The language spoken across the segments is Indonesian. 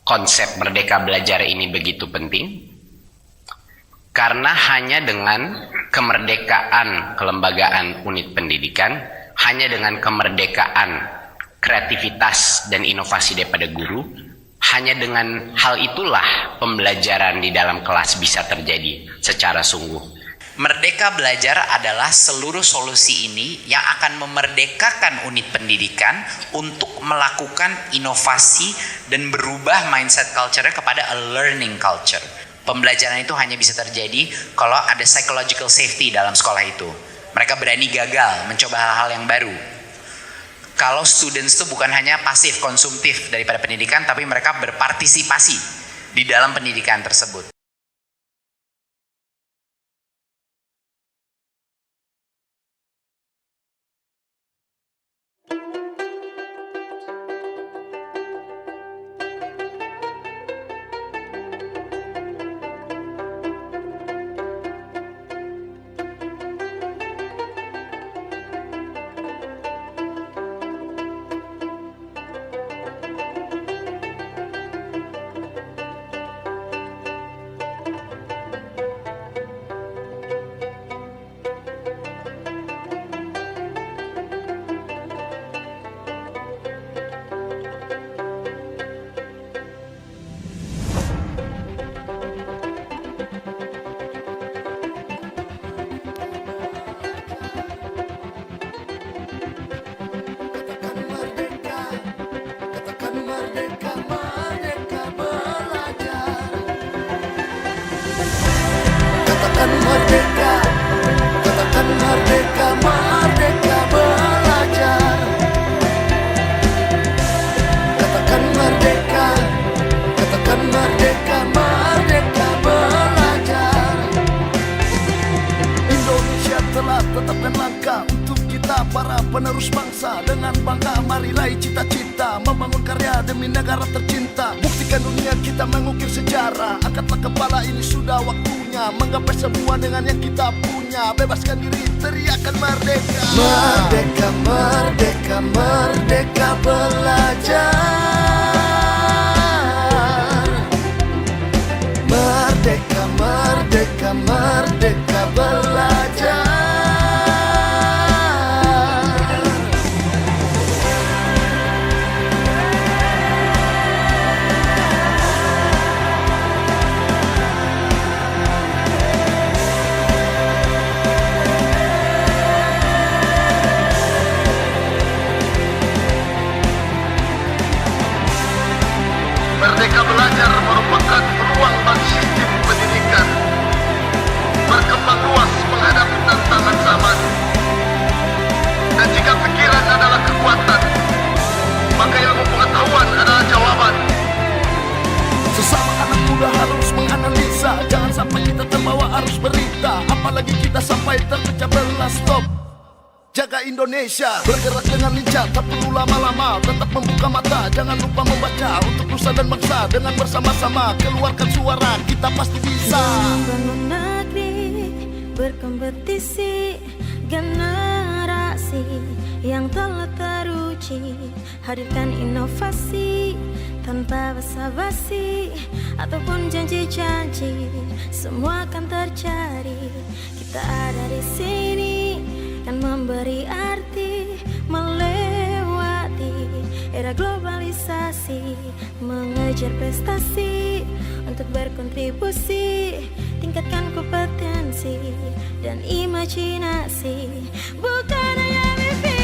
konsep merdeka belajar ini begitu penting? Karena hanya dengan kemerdekaan kelembagaan unit pendidikan, hanya dengan kemerdekaan kreativitas dan inovasi daripada guru, hanya dengan hal itulah pembelajaran di dalam kelas bisa terjadi secara sungguh. Merdeka belajar adalah seluruh solusi ini yang akan memerdekakan unit pendidikan untuk melakukan inovasi dan berubah mindset culture-nya kepada a learning culture. Pembelajaran itu hanya bisa terjadi kalau ada psychological safety dalam sekolah itu. Mereka berani gagal, mencoba hal-hal yang baru. Kalau students itu bukan hanya pasif konsumtif daripada pendidikan, tapi mereka berpartisipasi di dalam pendidikan tersebut. Katakan merdeka, katakan merdeka, merdeka belajar. Katakan merdeka, katakan merdeka, merdeka belajar. Indonesia telah tetapkan langkah untuk kita para penerus bangsa. Dengan bangga mari raih cita-cita, membangun karya demi negara tercinta. Buktikan dunia kita mengukir sejarah. Angkatlah kepala, ini sudah waktunya menggapai semua dengan yang kita punya. Bebaskan diri, teriakan merdeka. Merdeka, merdeka, merdeka belajar. Merdeka, merdeka, merdeka belajar. Merdeka belajar merupakan peluang bagi sistem pendidikan berkembang luas menghadapi tantangan zaman. Dan jika pikiran adalah kekuatan, maka ilmu pengetahuan adalah jawaban. Sesama anak muda harus menganalisa, jangan sampai kita terbawa arus berita, apalagi kita sampai terpecah belah. Stop, jaga Indonesia, bergerak dengan lincah, tak perlu lama-lama, tetap membuka mata, jangan lupa membaca untuk nusa dan bangsa. Dengan bersama-sama keluarkan suara, kita pasti bisa. Membangun negeri, berkompetisi, generasi yang telah teruji, hadirkan inovasi tanpa basa-basi ataupun janji-janji, semua akan terjadi. Kita ada di sini kan memberi arti, melewati era globalisasi, mengejar prestasi untuk berkontribusi, tingkatkan kompetensi dan imajinasi, bukan hanya mimpi.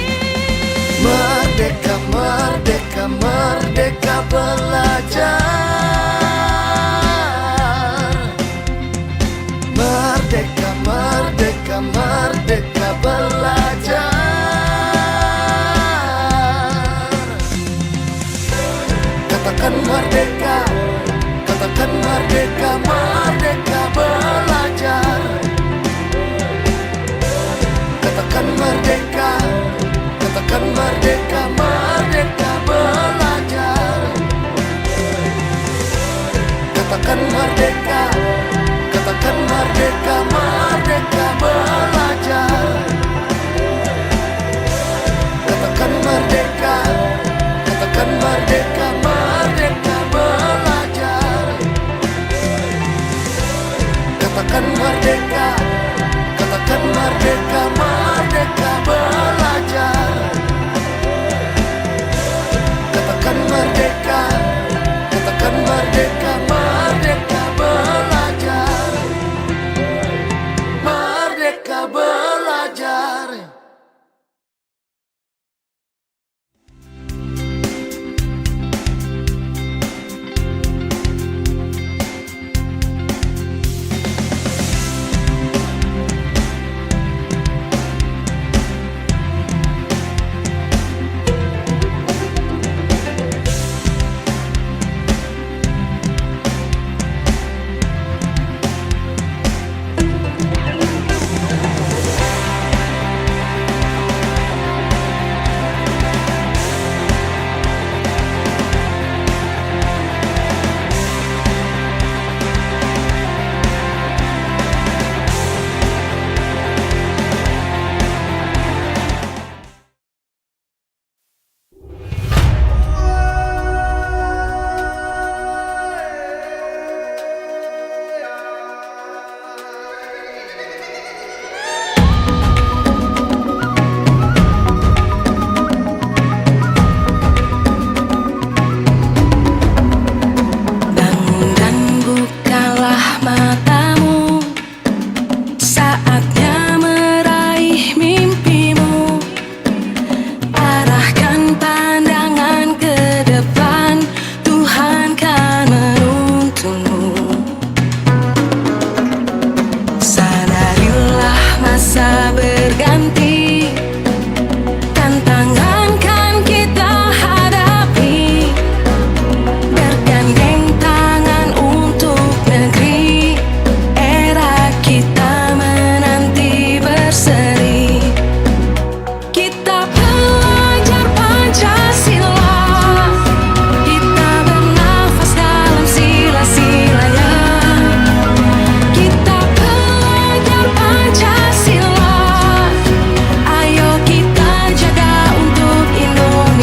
Merdeka, merdeka, merdeka belajar. Merdeka, merdeka, merdeka belajar. Katakan merdeka, katakan merdeka, merdeka belajar. Katakan merdeka, katakan merdeka, merdeka belajar.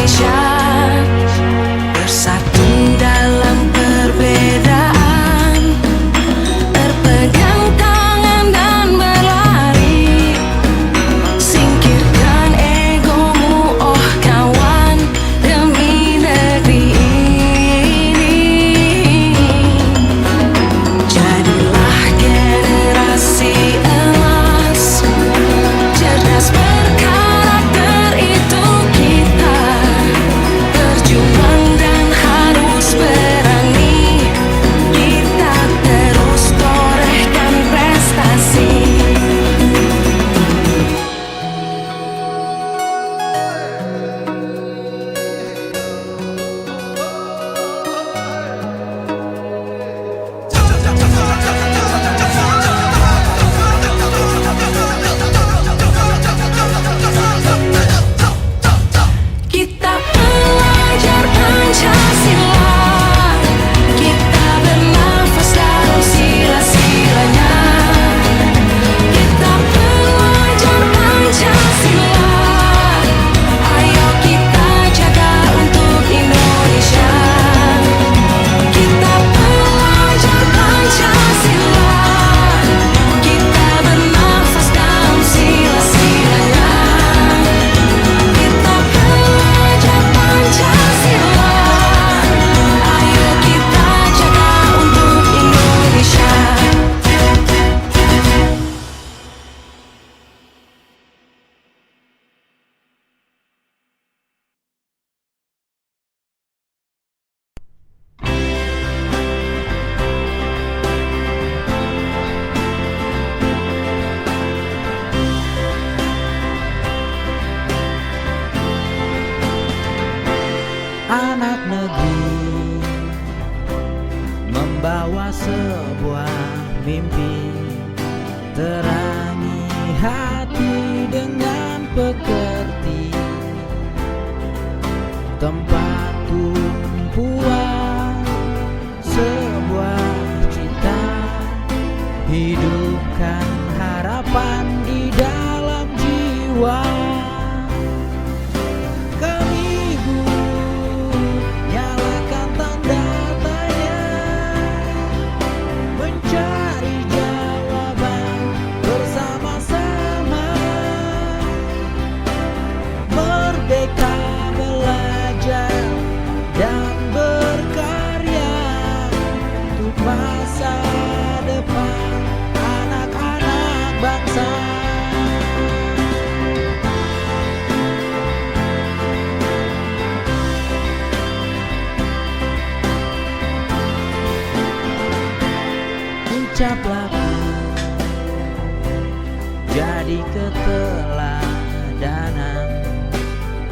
Indonesia, bersatu dalam perbedaan, berpegang tangan dan berlari. Singkirkan egomu, oh kawan, demi negeri ini. Jadilah generasi emas, cerdas berkarakter, itu kita. Berjuang dan harus berani, kita terus torehkan prestasi. Kita belajar Pancasila, kita bernafas dalam sila-silanya. Kita belajar Pancasila, ayo kita jaga untuk Indonesia. Kita belajar Pancasila, kita bernafas dalam sila-silanya. Kita belajar Pancasila, ayo kita jaga untuk Indonesia. Anak negeri membawa sebuah mimpi, terangi hati dengan pekerti, tempat tumpuan sebuah cita, hidupkan harapan di dalam jiwa. Kami guru, nyalakan tanda tanya, mencari jawaban bersama-sama. Merdeka belajar dan berkarya untuk masa depan anak-anak bangsa. Ucaplah jadi keteladanan,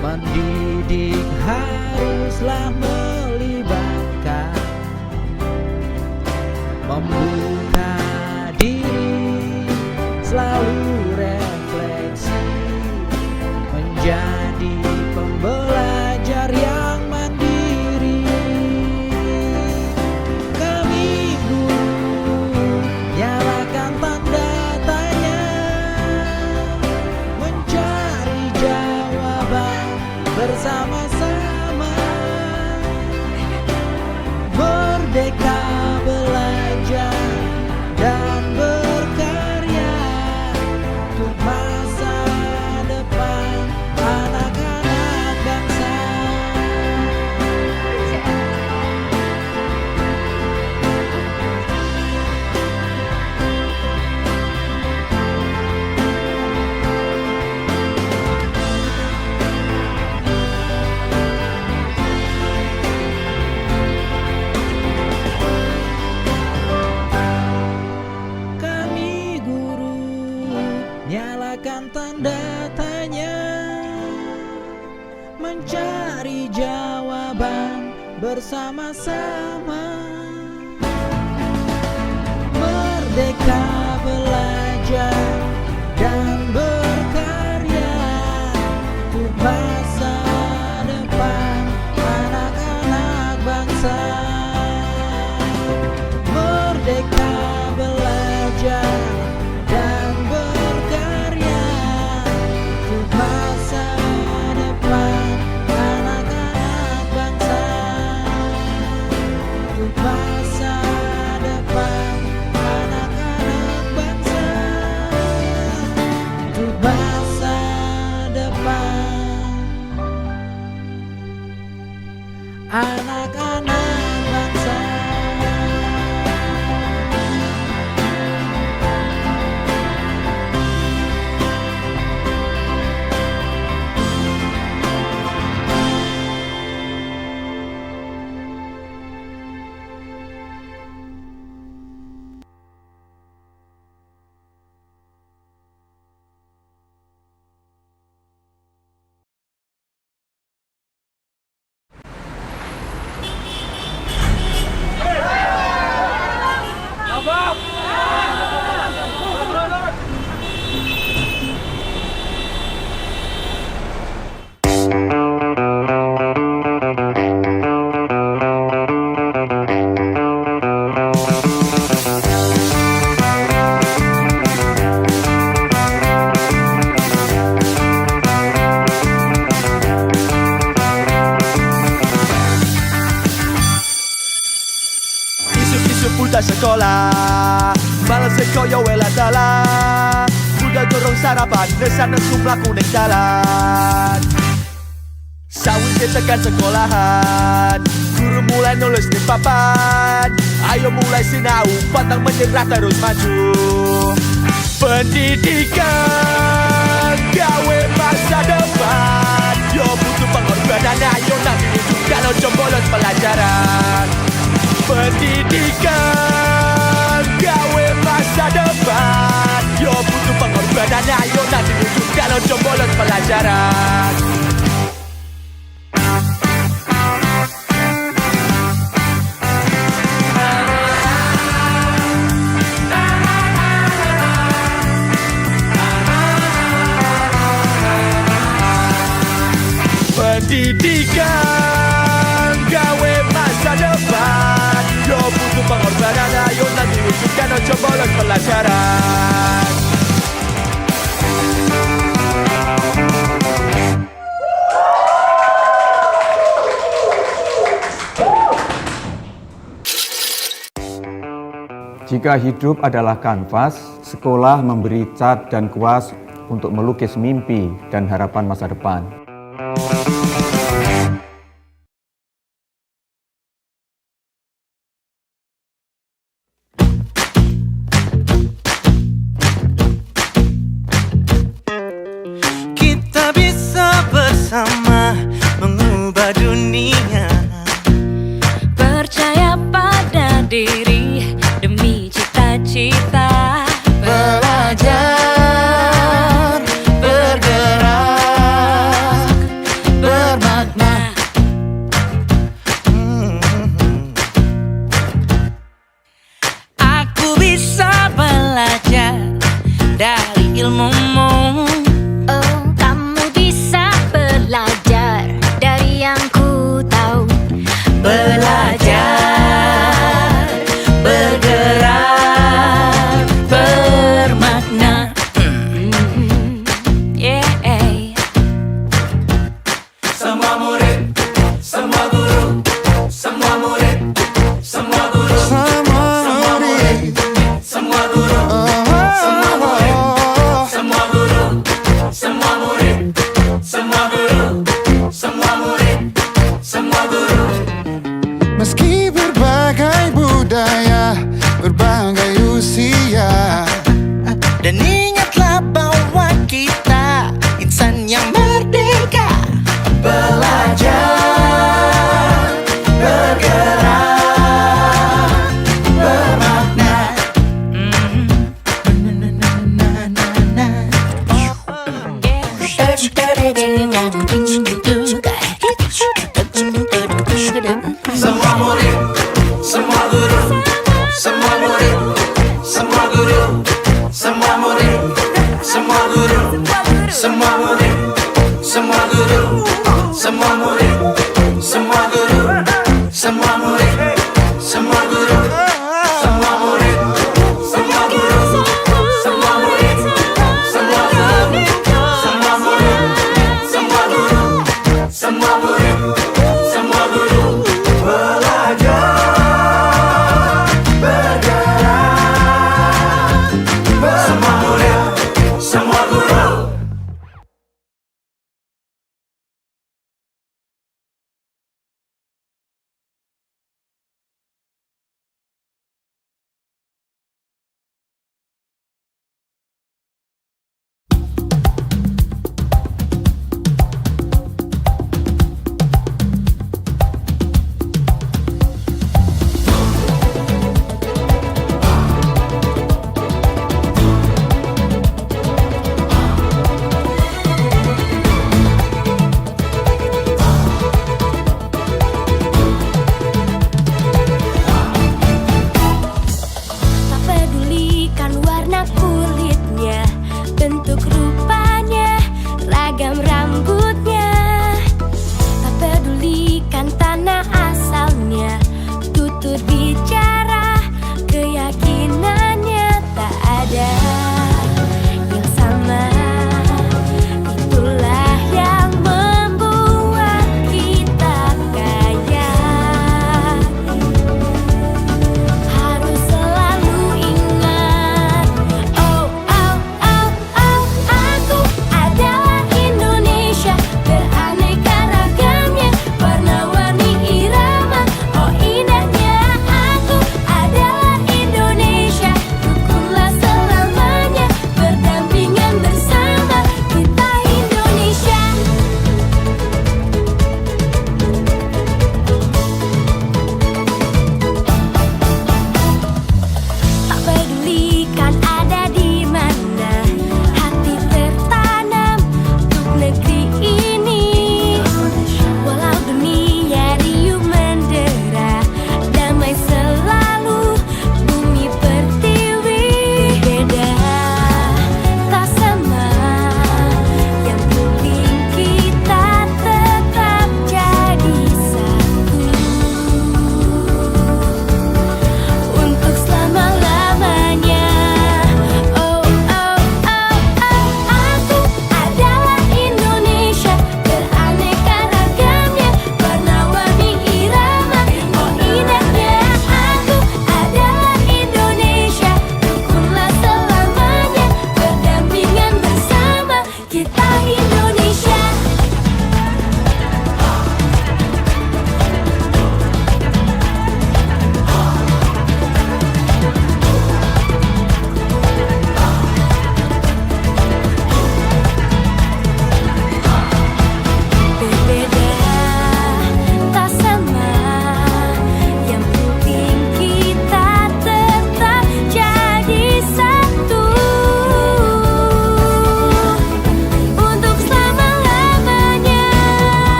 mendidik haruslah melibatkan, membuka diri, selalu refleksi, menjadi pembelajar yang mandiri. Kami guru, nyalakan tanda tanya, mencari jawaban bersama-sama. Merdeka belajar dan berkarya untuk masa depan anak-anak bangsa. Kami guru, nyalakan tanda tanya, mencari jawaban bersama-sama. Merdeka belajar dan berkarya untuk masa depan anak-anak bangsa. Merdeka belajar dan berkarya untuk masa depan anak anak-anak bangsa. Isu-isu budak sekolah malam sekoyo wela dalan budak dorong sarapan desa nesu mlaku ning dalan sawit tekan sekolahan guru mulai nulis di papan ayo mulai sinau pantang menyerah terus maju pendidikan gawe masa depan yo butuh pengorbanan ayo nanti tunjukkan ojo bolos pelajaran pendidikan gawe masa depan yo butuh pengorbanan ayo nanti tunjukkan ojo bolos pelajaran pendidikan gawe masa depan yo butuh pengorbanan ayo nanti wujudkan ojo bolos pelajaran Jika hidup adalah kanvas, sekolah memberi cat dan kuas untuk melukis mimpi dan harapan masa depan. Kita bisa bersama mengubah dunia. Percaya pada diri demi cita-cita. Belajar, bergerak, bermakna. Aku bisa belajar dari ilmumu. Oh, kamu bisa belajar dari yang ku tahu. Belajar, bergerak, bermakna. Yeah. Semua murid, semua guru, semua murid, semua guru, semua murid, semua guru, semua murid, semua guru, semua murid, semua guru, semua murid, semua guru. Meski berbagai budaya, berbagai usia, Dan ingatlah bahwa kita insan yang merdeka. Belajar, bergerak, bermakna. Semua murid, semua guru, semua murid, semua guru, semua murid, semua guru, semua murid, semua guru, semua murid, semua guru, semua murid, semua guru, semua murid, semua guru, semua murid, semua guru, semua murid, semua guru, semua murid, semua guru. Belajar, bergerak, semua murid, semua guru.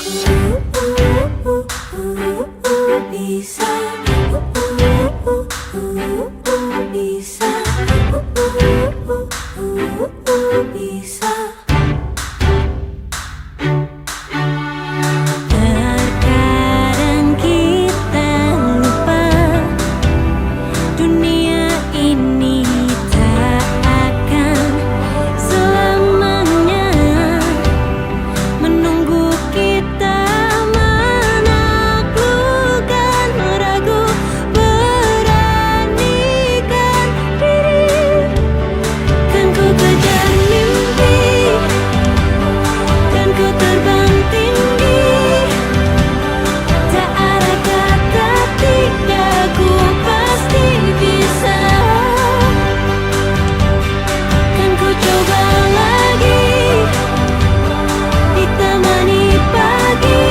Bisa, bisa, bisa. Terkadang kita lupa dunia ini tak akan selamanya menunggu kita menaklukkan ragu, beranikan diri. Kan ku kejar mimpi, kan ku terbang tinggi. Tak ada kata tidak, ku pasti bisa. Kan ku coba lagi, ditemani pagi.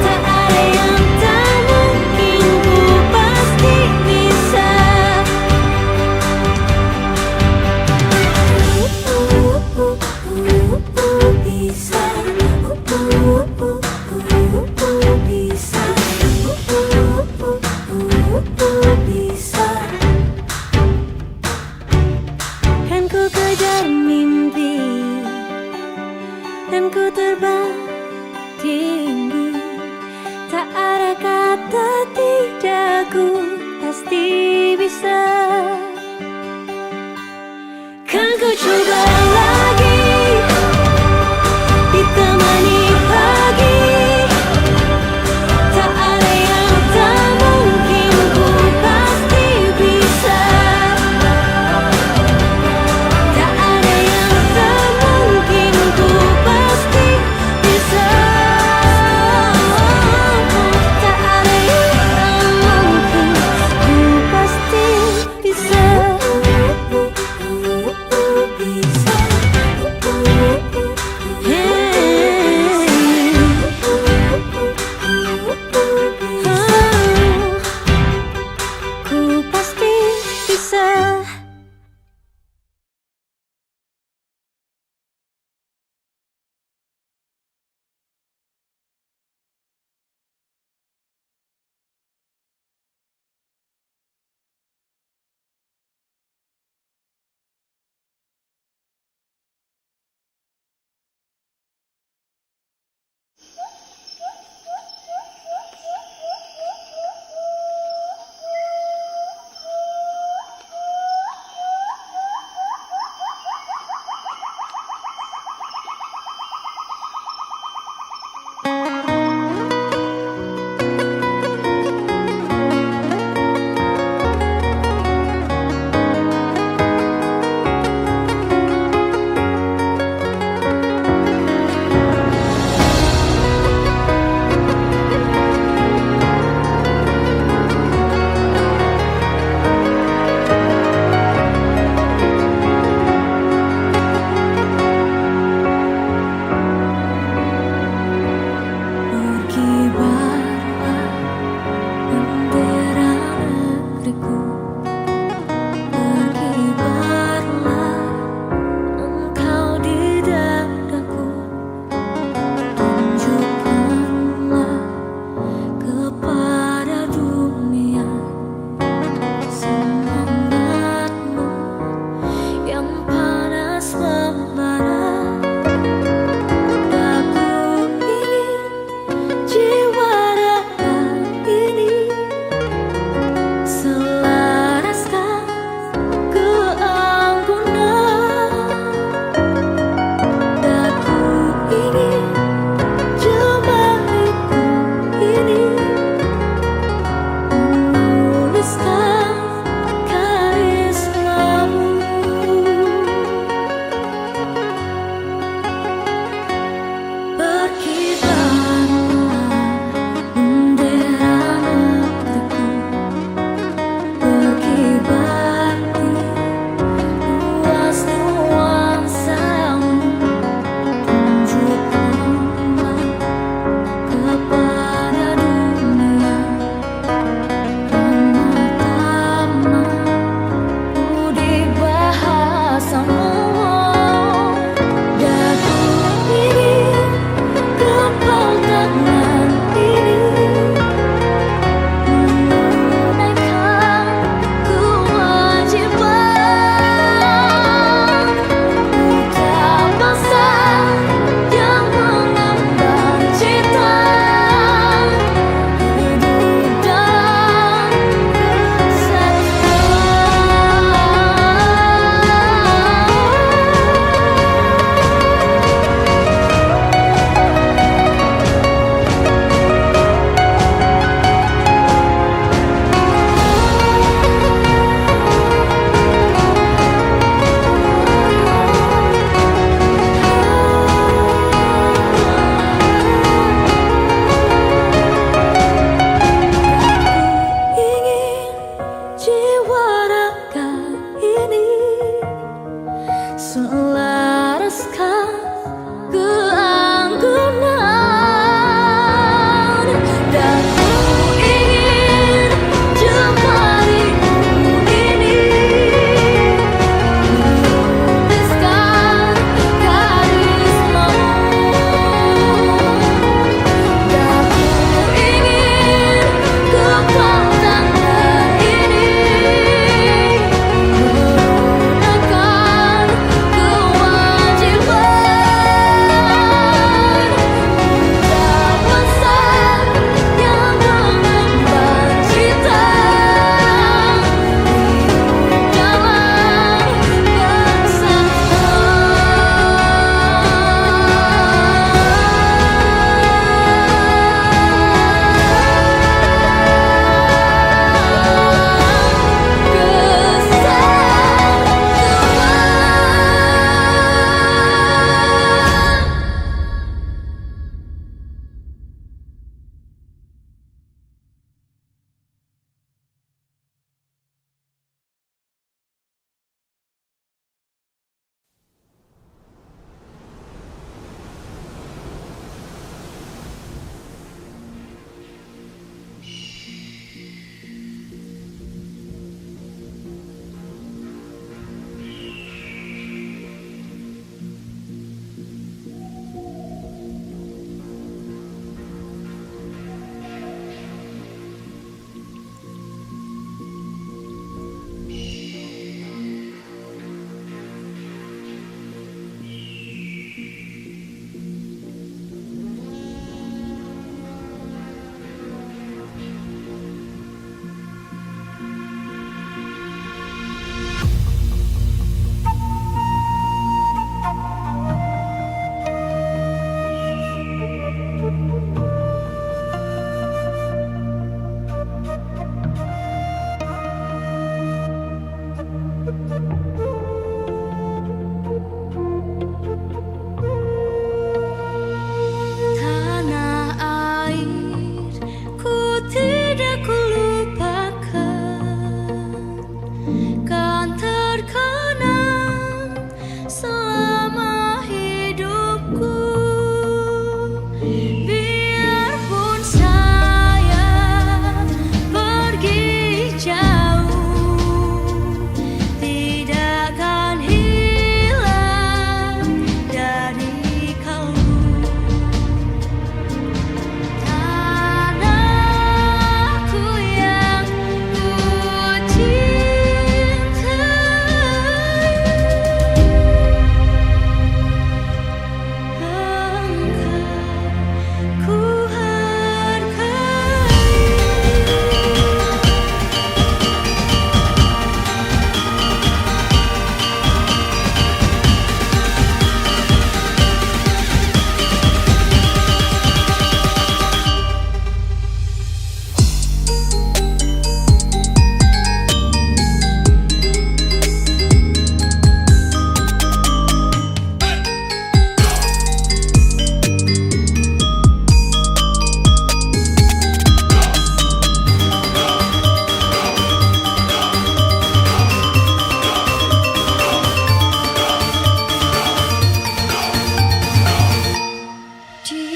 Tak ada yang tak mungkin, ku pasti bisa. Bisa, bisa. Kan ku kejar mimpi, dan ku terbang tinggi. Tak ada kata tidak, ku pasti bisa. Kan ku coba lagi, ditemani pagi. Tak ada yang tak mungkin, ku pasti bisa. Tak ada yang tak mungkin, ku pasti bisa. Tak ada yang tak mungkin, ku pasti bisa. Ku pasti bisa.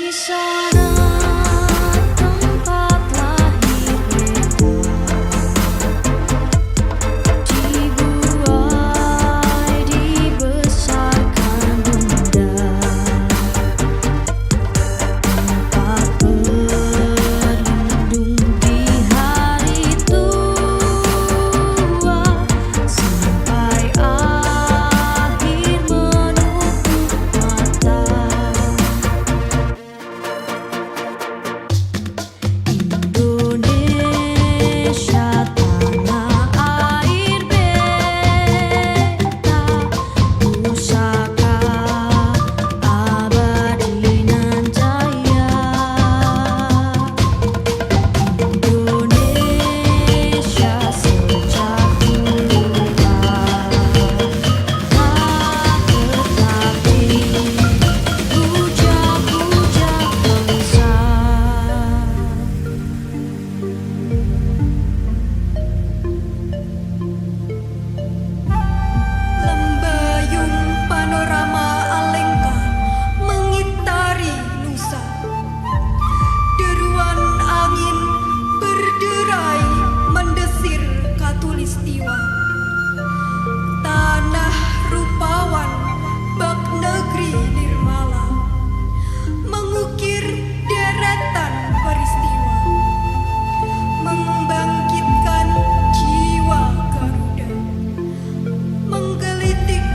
sana tempat lahir dibuai dibesarkan bunda, tempat berlindung di hari tua sampai akhir menutup mata. Indonesia tanah air beta, pusaka abadi nan jaya. Indonesia sejak dulu tak tetapi puja-puja bangsa. Lembayung panorama Alengka mengitari Nusa. Deruan angin berderai mendesir Katulistiwa. Tanah rupawan bak negeri nirmala mengukir deretan peristiwa, membangkitkan jiwa Garuda, menggelitik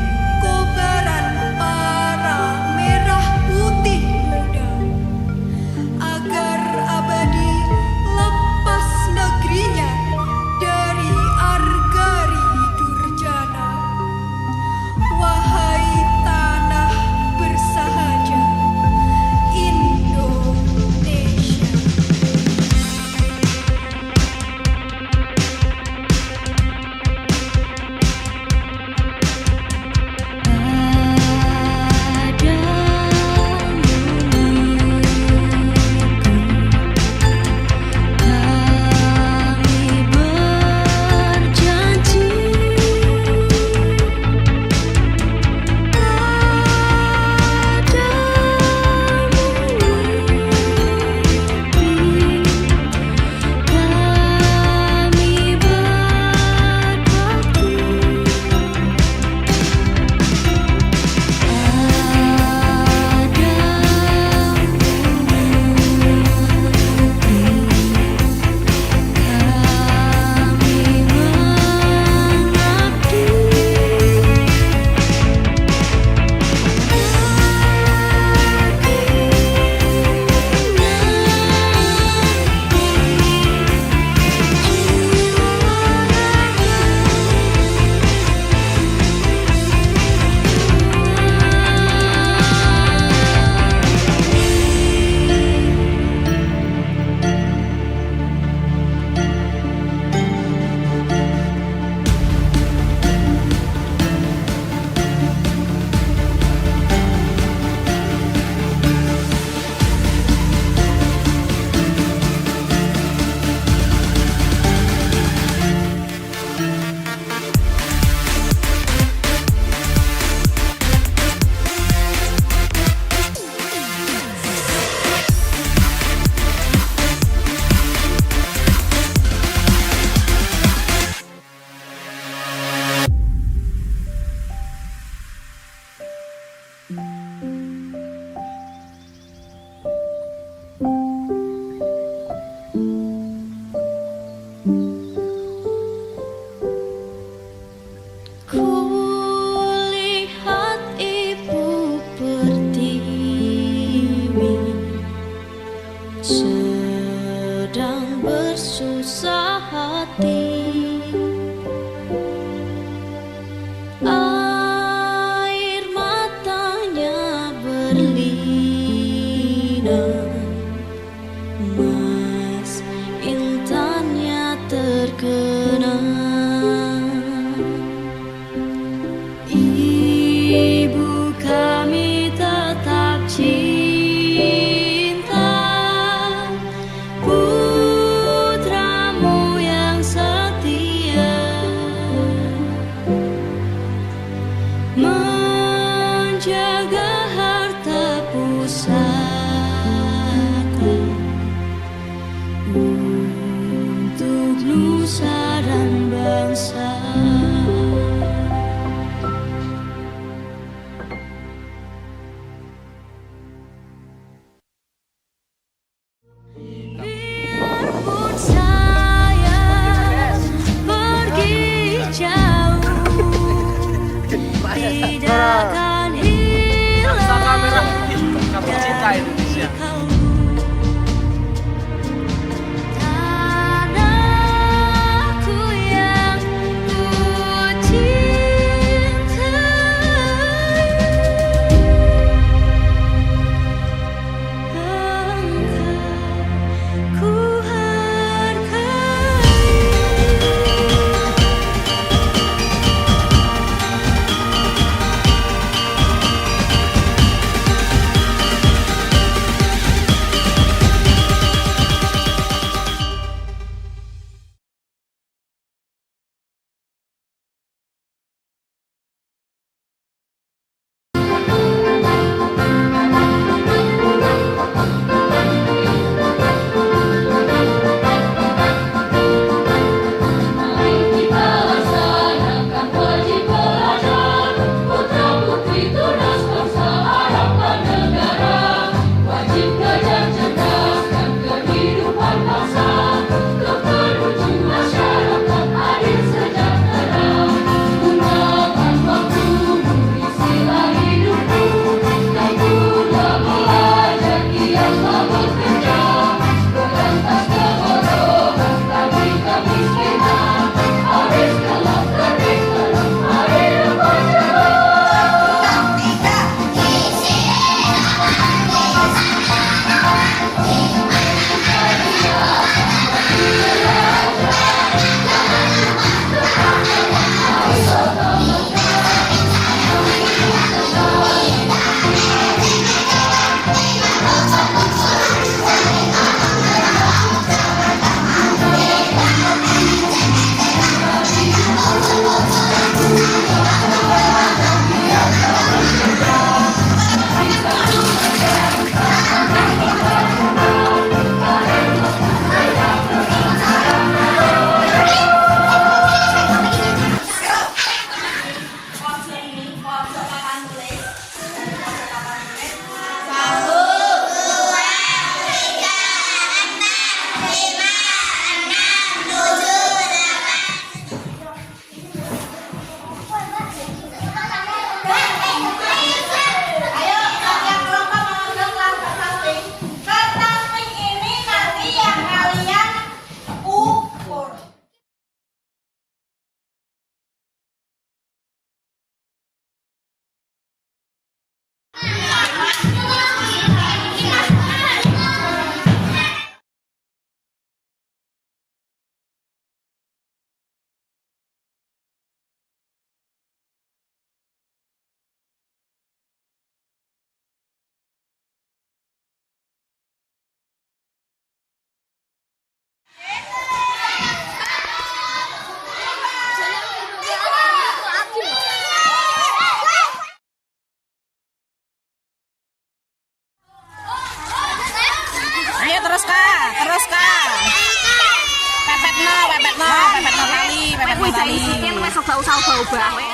kobaran para merah putih muda, agar abadi lepas negerinya dari argari durjana. Wahai tanah bersahaja Indonesia. Kami berjanji kami berbakti. Kulihat ibu pertiwi sedang bersusah hati. Air matanya berlinang, emas intannya terkenang. Ibu kami tetap cinta putramu yang setia, menjaga harta pusaka. terus kah. Pepetno kali, pepetno kali. Sikil wis obah-obah we.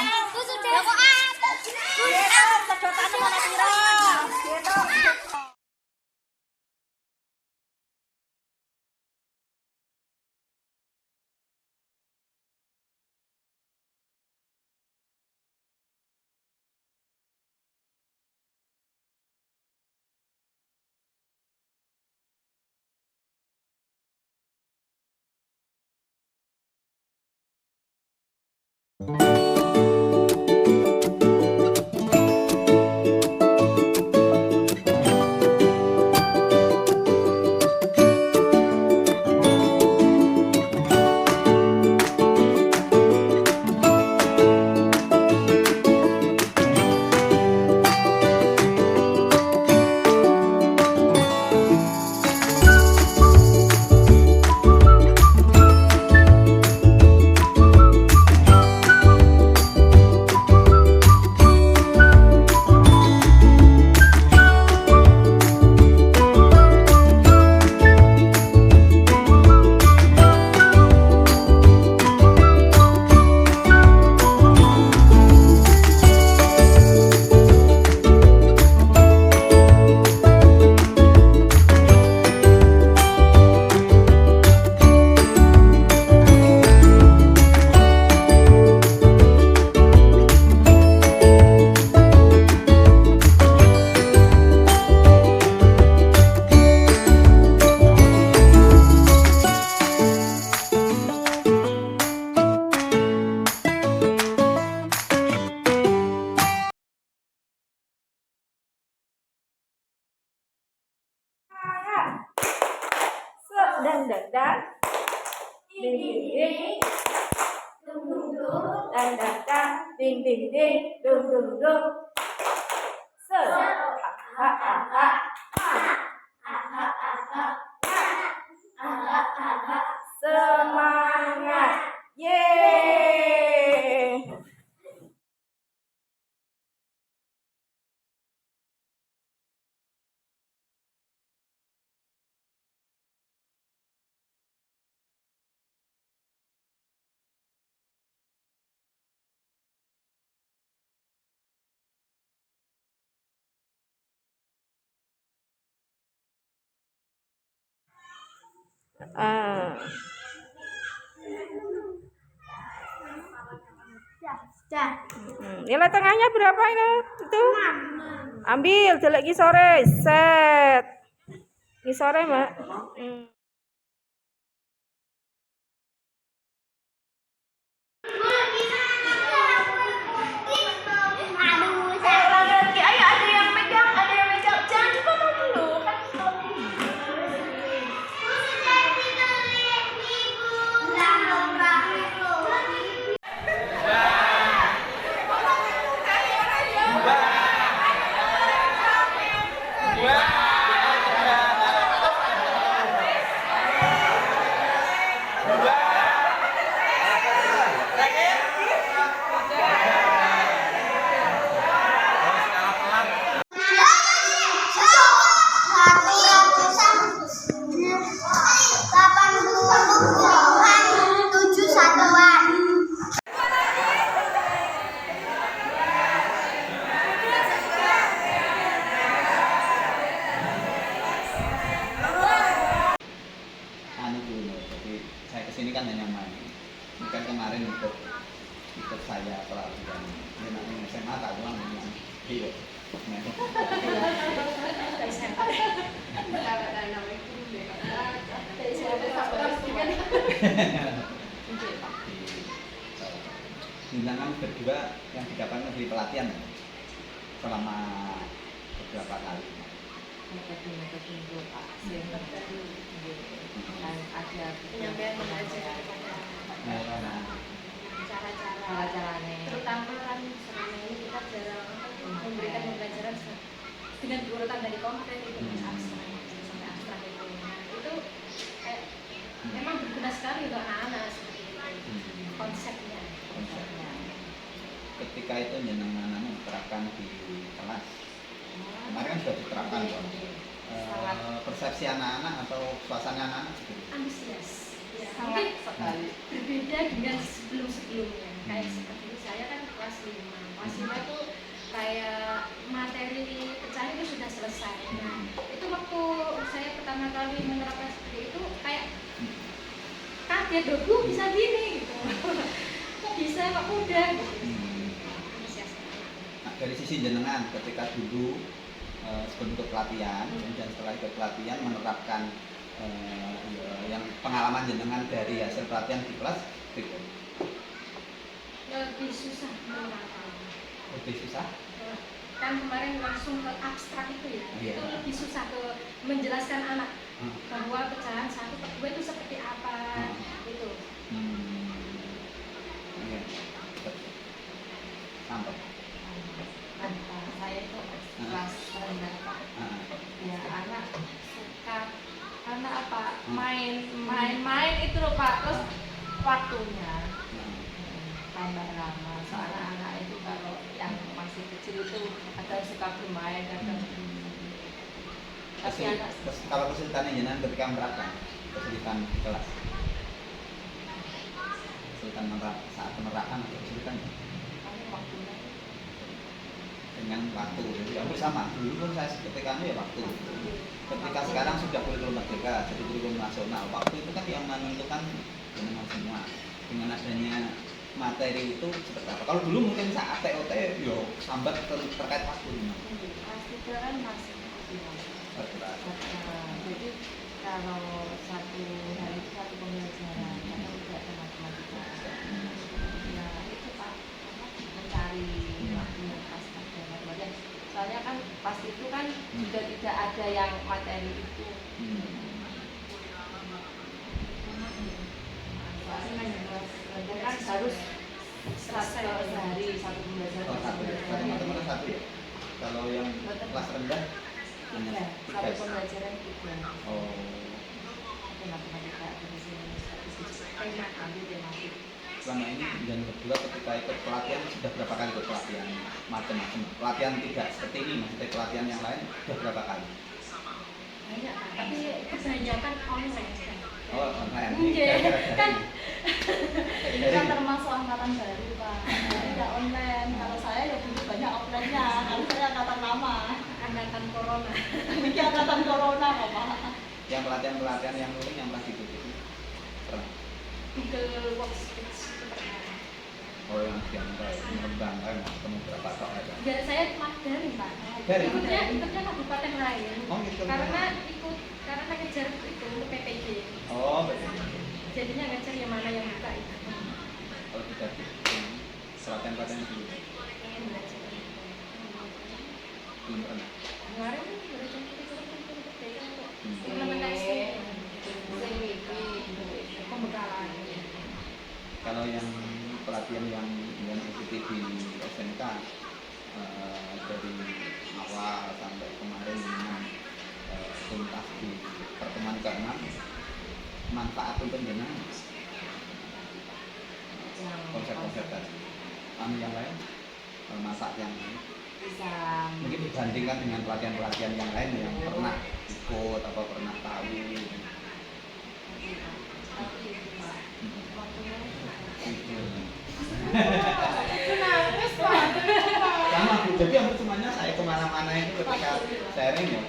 Dan ding ding ding dung dung dung dan ding ding ding dung dung dung se ha ha ha semangat yeay. Nilai tengahnya berapa ini? Itu? Ambil, jelek sore, set. Sore, Mbak. Kesini kan hanya main, bukan kemarin untuk ikut saya pelatihan. Ini nanti SMA tak ulang dengan hidup. Tunjangan berdua yang didapatkan dari pelatihan selama beberapa kali. Ada penyampaian mengajar cara-caranya, terutama kan selama ini kita jarang memberikan pembelajaran dengan urutan dari konkret itu abstrak sampai abstrak itu memang berguna sekali untuk anak-anak seperti itu konsepnya. Ketika itu jenengan terapkan di kelas, kemarin kan sudah diterapkan persepsi anak-anak atau suasana anak-anak seperti itu? Antusias. Ya, Sangat mungkin sekali. berbeda dengan sebelum-sebelumnya. Kayak seperti itu, saya kan kelas 5. Kelas 5 tuh kayak materi pecahan itu sudah selesai. Nah, itu waktu saya pertama kali menerapkan seperti itu kayak kaget, Bu, bisa gini gitu. Kok bisa, kok mudah gitu. Antusias. Nah, dari sisi jenengan ketika dulu bentuk pelatihan, kemudian setelah ikut pelatihan menerapkan yang pengalaman jenengan dari hasil pelatihan di kelas berikut. Lebih susah menerapkan. Lebih susah? Kan kemarin langsung ke abstrak itu ya, Iya. itu lebih susah ke menjelaskan anak bahwa pecahan 1 per 2 itu seperti apa gitu. Iya. Sampai. Saya itu kelas rendah Pak. Ya anak suka karena apa main itu loh Pak, terus waktunya tambah lama. Soalnya anak itu kalau yang masih kecil itu kadang suka bermain, kadang tapi anak Terus kalau kesulitannya jenengan ketika menerapkan kesulitan di kelas, kesulitan saat penerapan atau kesulitannya waktunya dengan waktu. Jadi hampir sama. Dulu pun saya ketika ya waktu. Ketika sekarang sudah kurikulum merdeka, jadi kurikulum nasional. Waktu itu kan yang menentukan jenengan semua. Dengan adanya materi itu seperti apa? Kalau dulu mungkin saat TOT yo sambat terkait waktu. pasti kan masih jadi kalau satu hari itu satu pembelajaran karena tidak ada matematika ya itu Pak mencari waktu yang pas pada matematika soalnya kan pas itu kan juga tidak ada yang materi itu soalnya kan harus sehari satu pembelajaran Matematika satu ya? Kalau yang kelas rendah hanya satu pembelajaran juga. Oh. Ada matematika, ada tema, ambil tematik. Selama ini dan kedua ketika ikut pelatihan sudah berapa kali ikut pelatihan macam-macam pelatihan tidak seperti ini maksudnya pelatihan yang lain sudah berapa kali? Banyak Pak, tapi kebanyakan online kan. Oh online. Kan Ini kan termasuk angkatan baru Pak. Tidak online. Kalau saya ya dulu banyak offline-nya. Kalau saya angkatan lama. angkatan corona. Ini angkatan corona kok Pak. Yang pelatihan yang luring yang pernah diikuti pernah? Google Workspace itu pernah. Oh yang mengembangkan ketemu berapa tok aja? Enggak, saya daring Pak. Daring? Ikutnya kabupaten lain. Oh gitu. Karena ngejar itu untuk PPJ. Oh betul. Jadinya ngejar yang mana yang buka itu. Kalau tidak pelatihan dulu Pengen belajar. belum pernah. Kemarin belajar itu kok. Implementasi. Pembekalan. Kalau yang pelatihan yang ikuti di SMK dari awal sampai kemarin dengan tuntas di pertemuan ke-6 manfaat untuk jenengan konsep-konsep tadi yang lain manfaat yang lain Bisa mungkin dibandingkan dengan pelatihan-pelatihan yang lain yang pernah ikut atau pernah tahu sama Bu, jadi hampir semuanya saya kemana-mana itu ketika sharing ya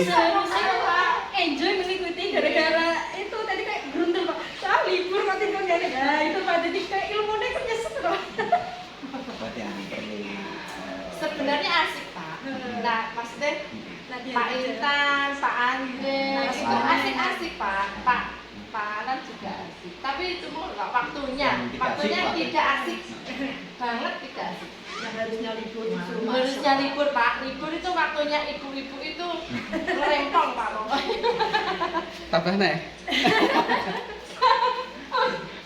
Saya enjoy mengikuti gara-gara itu tadi kayak beruntung Pak. Saya libur kok tinggal gini. Nah itu Pak, jadi kayak ilmunya kok nyesek loh. berarti yang perlu sebenarnya asik Pak. Nah maksudnya Pak Intan, Pak Andre itu asik-asik Pak Alan juga asik. Tapi itu nggak waktunya tidak asik banget, tidak asik. Yang harusnya libur Harusnya libur Pak. Libur itu waktunya ibu-ibu itu ngerempong Pak. tambah nih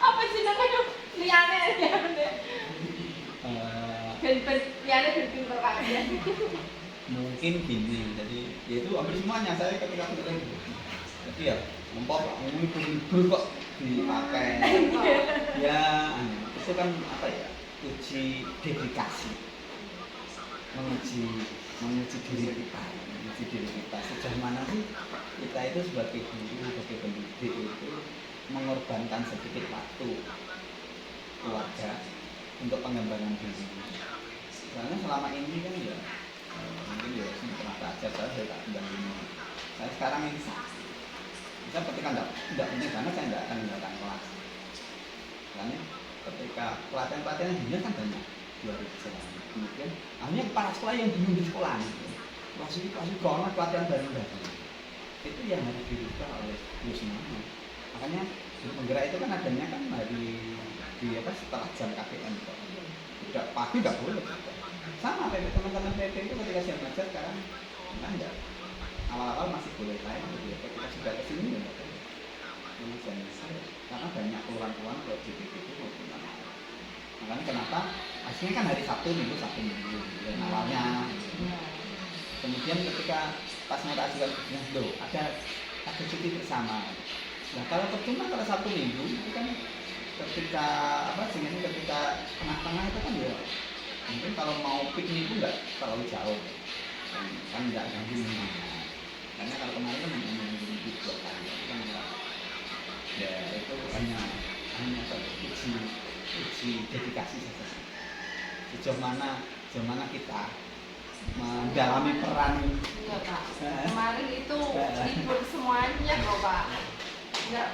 Apa sih namanya? Liane ya bener. Ben liane ben pinter Pak. mungkin gini jadi ya itu hampir semuanya saya ketika bertemu gitu jadi ya ngempok libur kok dipakai ya itu kan apa ya uji dedikasi menguji menguji diri kita sejauh mana sih kita itu sebagai guru, sebagai pendidik itu mengorbankan sedikit waktu keluarga untuk pengembangan diri. Karena selama ini kan ya mungkin ya pernah belajar saya tak ini. Saya sekarang ini saya ketika tidak penting karena saya tidak akan meninggalkan kelas. Karena ketika pelatihan dunia kan banyak 2000 jalan. Kemudian akhirnya kepala sekolah yang bingung di sekolah kasih corona pelatihan bareng-bareng itu yang harus dirubah oleh semuanya. Makanya guru penggerak itu kan adanya kan di setelah jam KPM itu tidak pagi nggak boleh sama kayak teman-teman PP itu ketika saya belajar sekarang enggak awal-awal masih boleh lain ketika sudah kesini ya karena banyak peluang-peluang buat JPP itu makanya kenapa aslinya kan hari Sabtu Minggu yang awalnya kemudian ketika pas mau tak ajukan ada cuti bersama. Nah kalau percuma kalau Sabtu Minggu itu kan ketika ketika tengah-tengah itu kan ya mungkin kalau mau piknik itu nggak terlalu jauh kan nggak ganggu minggu. Karena kalau kemarin kan minggu 2 kali kan ya itu hanya uji dedikasi saja. Sejauh mana kita mendalami peran. Iya Pak. Kemarin itu libur semuanya kok Pak. Enggak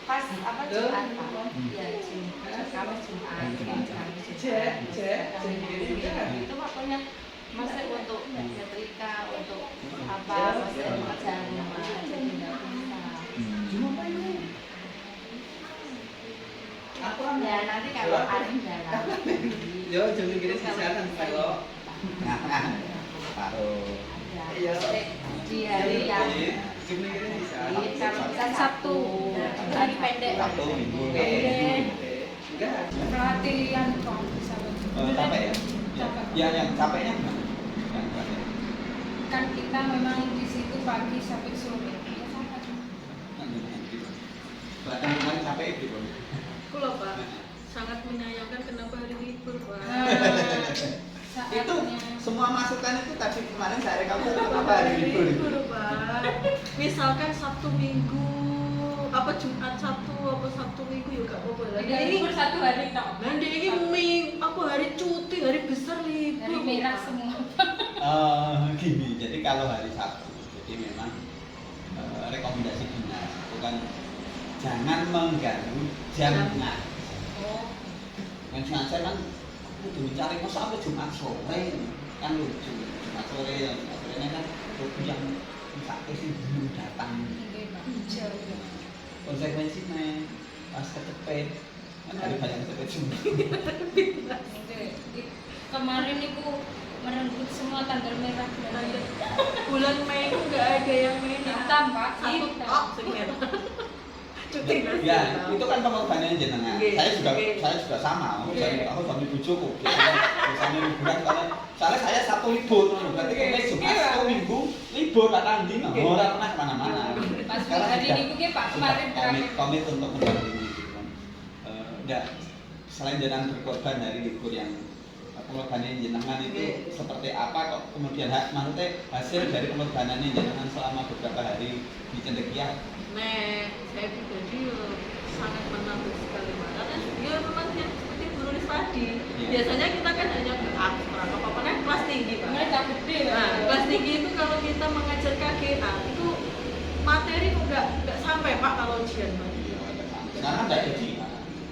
pas apa Jumat Pak? Iya Jumat. Itu pokoknya masih untuk setrika untuk apa masih pekerjaan rumah jadi nggak bisa. Ya nanti kalau Arin jalan. Yo jangan kira kesehatan kalau di hari yang kalau bisa Sabtu hari pendek Sabtu Minggu pelatihan kok bisa capek ya yang capeknya kan kita memang di situ pagi sampai sore bahkan kemarin capek itu Kalau Pak sangat menyayangkan kenapa hari libur Pak. Itu semua masukan itu tadi kemarin saya kamu apa hari libur Pak. Misalkan Sabtu Minggu apa Jumat Sabtu apa Sabtu Minggu ya gak apa-apa lah. ini libur 1 hari tok. Nanti ini apa hari cuti hari besar libur. Hari merah semua. Gini jadi kalau hari Sabtu jadi memang rekomendasi dinas itu kan jangan mengganggu jamnya. Yang sengaja kan udah mencari sampai Jumat sore kan lucu. Jumat sore ini kan yang sampai sih belum datang. Konsekuensinya pas kecepet kan ada banyak kecepet juga. Kemarin itu merenggut semua tanggal merah bulan Mei itu nggak ada yang hitam Pak. Cuti ya itu kan pengorbanan jenengan. Saya juga sama. Aku suami bujuku. Misalnya liburan soalnya saya Sabtu libur, berarti Kamis Jumat Sabtu Minggu libur datang dino. Ora pernah kemana-mana. Pas hari Minggu ki Pak kemarin komit untuk mendampingi gitu kan. Selain jenengan berkorban dari libur yang pengorbanan jenengan itu seperti apa kok kemudian maksudnya hasil dari pengorbanan jenengan selama beberapa hari di Cendekia. Saya pribadi sangat menambah sekali karena ya memang seperti Bu Nulis tadi biasanya kita kan hanya apa kan kelas tinggi Pak. Nah kelas tinggi itu kalau kita mengajar KGA itu materi nggak sampai Pak kalau ujian Pak. Karena nggak ada ujian.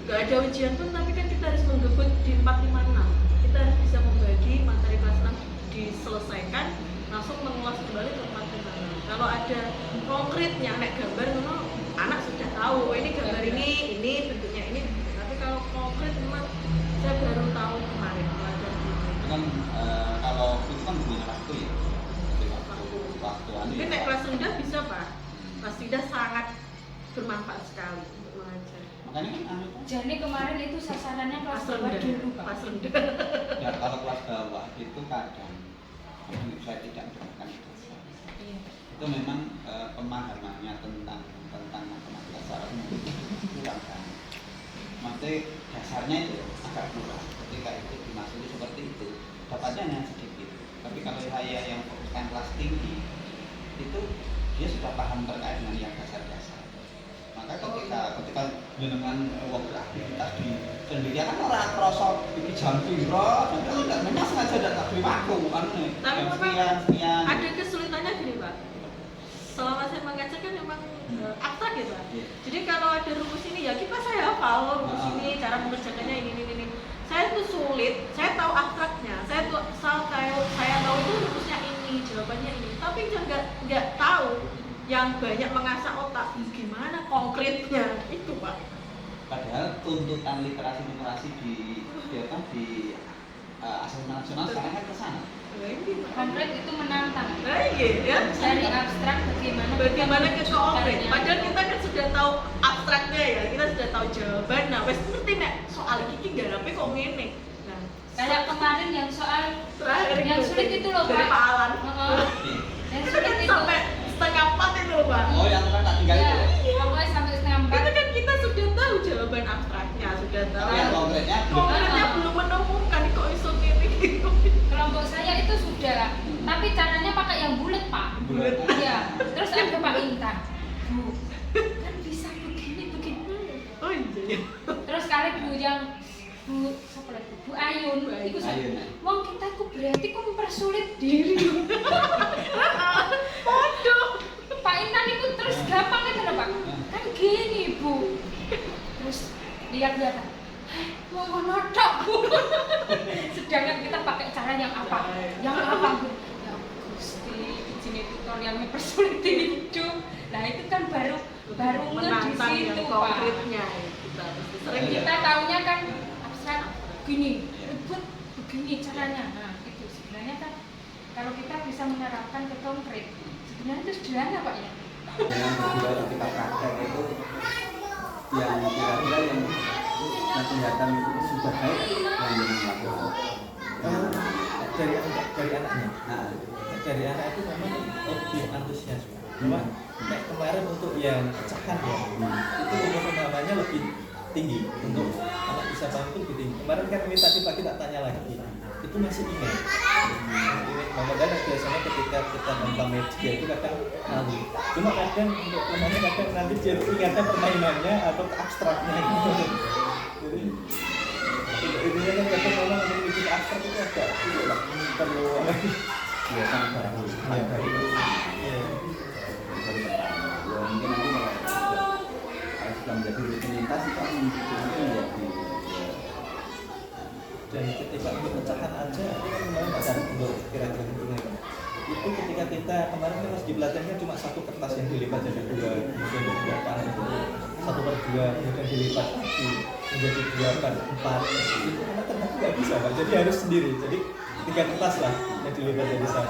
Nggak ada ujian pun tapi kan kita harus menggebut di 456. Kita harus bisa membagi materi kelas 6 diselesaikan langsung mengulas kembali ke 456. Kalau ada konkretnya nek gambar memang anak sudah tahu ini gambar ini bentuknya ini tapi kalau konkret memang saya baru tahu kemarin belajar kan kalau itu kan punya waktu ya waktu mungkin nek kelas rendah bisa Pak kelas rendah sangat bermanfaat sekali untuk mengajar makanya kan jadi kemarin itu sasarannya kelas bawah dulu Pak kelas rendah ya kalau kelas bawah itu kadang saya tidak mendapatkan itu itu memang pemahamannya tentang matematika secara umum kurang kan maksudnya dasarnya itu agak kurang ketika itu dimasuki seperti itu dapatnya hanya sedikit tapi kalau kelas tinggi itu dia sudah paham terkait dengan yang dasar-dasar. Maka ketika dengan waktu aktivitas di pendidikan kan orang krosok iki jam piro, dan memang sengaja tidak beri waktu kan nih. Tapi memang sekian. ada kesulitannya gini Pak. Selama saya mengajar kan memang abstrak ya Pak. Jadi kalau ada rumus ini ya kita saya hafal rumus ini, cara mengerjakannya ini. Saya tuh sulit, saya tahu abstraknya, saya tahu itu rumusnya ini, jawabannya ini, tapi nggak tahu yang banyak mengasah otak gimana konkretnya itu Pak. Padahal tuntutan literasi numerasi di asesmen nasional sekarang kan ke sana. Konkret itu menantang. Ya. Dari abstrak bagaimana ke konkret. Padahal kita kan sudah tahu abstraknya ya, kita sudah tahu jawaban. Nah, wes ngerti nek soal iki garape kok ngene. Nah, kayak kemarin yang soal terakhir yang sulit itu loh dari Pak Alan. Yang Itu sulit kan itu sampai setengah 4 itu loh Pak. Oh, yang kan tak tinggal ya, itu. pokoknya sampai setengah 4. Itu kan kita sudah tahu jawaban abstraknya, sudah tahu. Tapi yang konkretnya belum menemukan kok iso ngene gitu. Kelompok saya itu sudah, tapi caranya pakai yang bulat Pak. Bulat. Iya. Terus ada Pak Intan. Bu, kan bisa begini. Oh iya. Terus kali Bu yang siapa lagi? Bu Ayun. Iku wong kita ku berarti ku mempersulit diri. Waduh. Pak Intan itu terus gampang itu loh Pak. Kan gini Bu. Terus lihat-lihat. Mau ngonotok Bu. Sedangkan kita pakai cara yang apa? Yang apa Bu? Ya Gusti, izin tutorial mempersulit hidup. Nah itu kan baru di situ Pak. Konkretnya Sering kita taunya kan abstrak gini, ribet begini caranya. Nah itu sebenarnya kan kalau kita bisa menerapkan ke konkret, sebenarnya itu sederhana Pak ya. Yang kedua kita praktek itu yang kira-kira yang kelihatan sudah baik yang dilakukan. Dari anaknya. Nah, dari anak itu memang lebih antusias. Cuma kemarin untuk yang pecahan ya, itu untuk pemahamannya lebih tinggi. Untuk anak bisa paham itu lebih tinggi. Kemarin kan ini tadi pagi tak tanya lagi, itu masih ingat. Makanya biasanya ketika kita nonton media itu kadang lalu. Cuma kadang untuk temannya kadang nanti dia ingatnya permainannya atau abstraknya gitu. Jadi intinya kan kadang orang yang bikin abstrak itu agak tidak lah perlu lagi. Ya kan baru. Ya baru. Ya. Mungkin nanti kalau sudah menjadi rutinitas itu akan menjadi dan ketika untuk pecahan aja itu kan kemarin ada untuk kira-kira hitungan itu ketika kita kemarin kan pas di pelatihannya cuma satu kertas yang dilipat jadi dua kemudian dua pan satu per dua kemudian dilipat lagi menjadi 2 per 4 itu karena ternyata nggak bisa Pak, jadi harus sendiri. Jadi 3 kertas lah yang dilipat jadi 1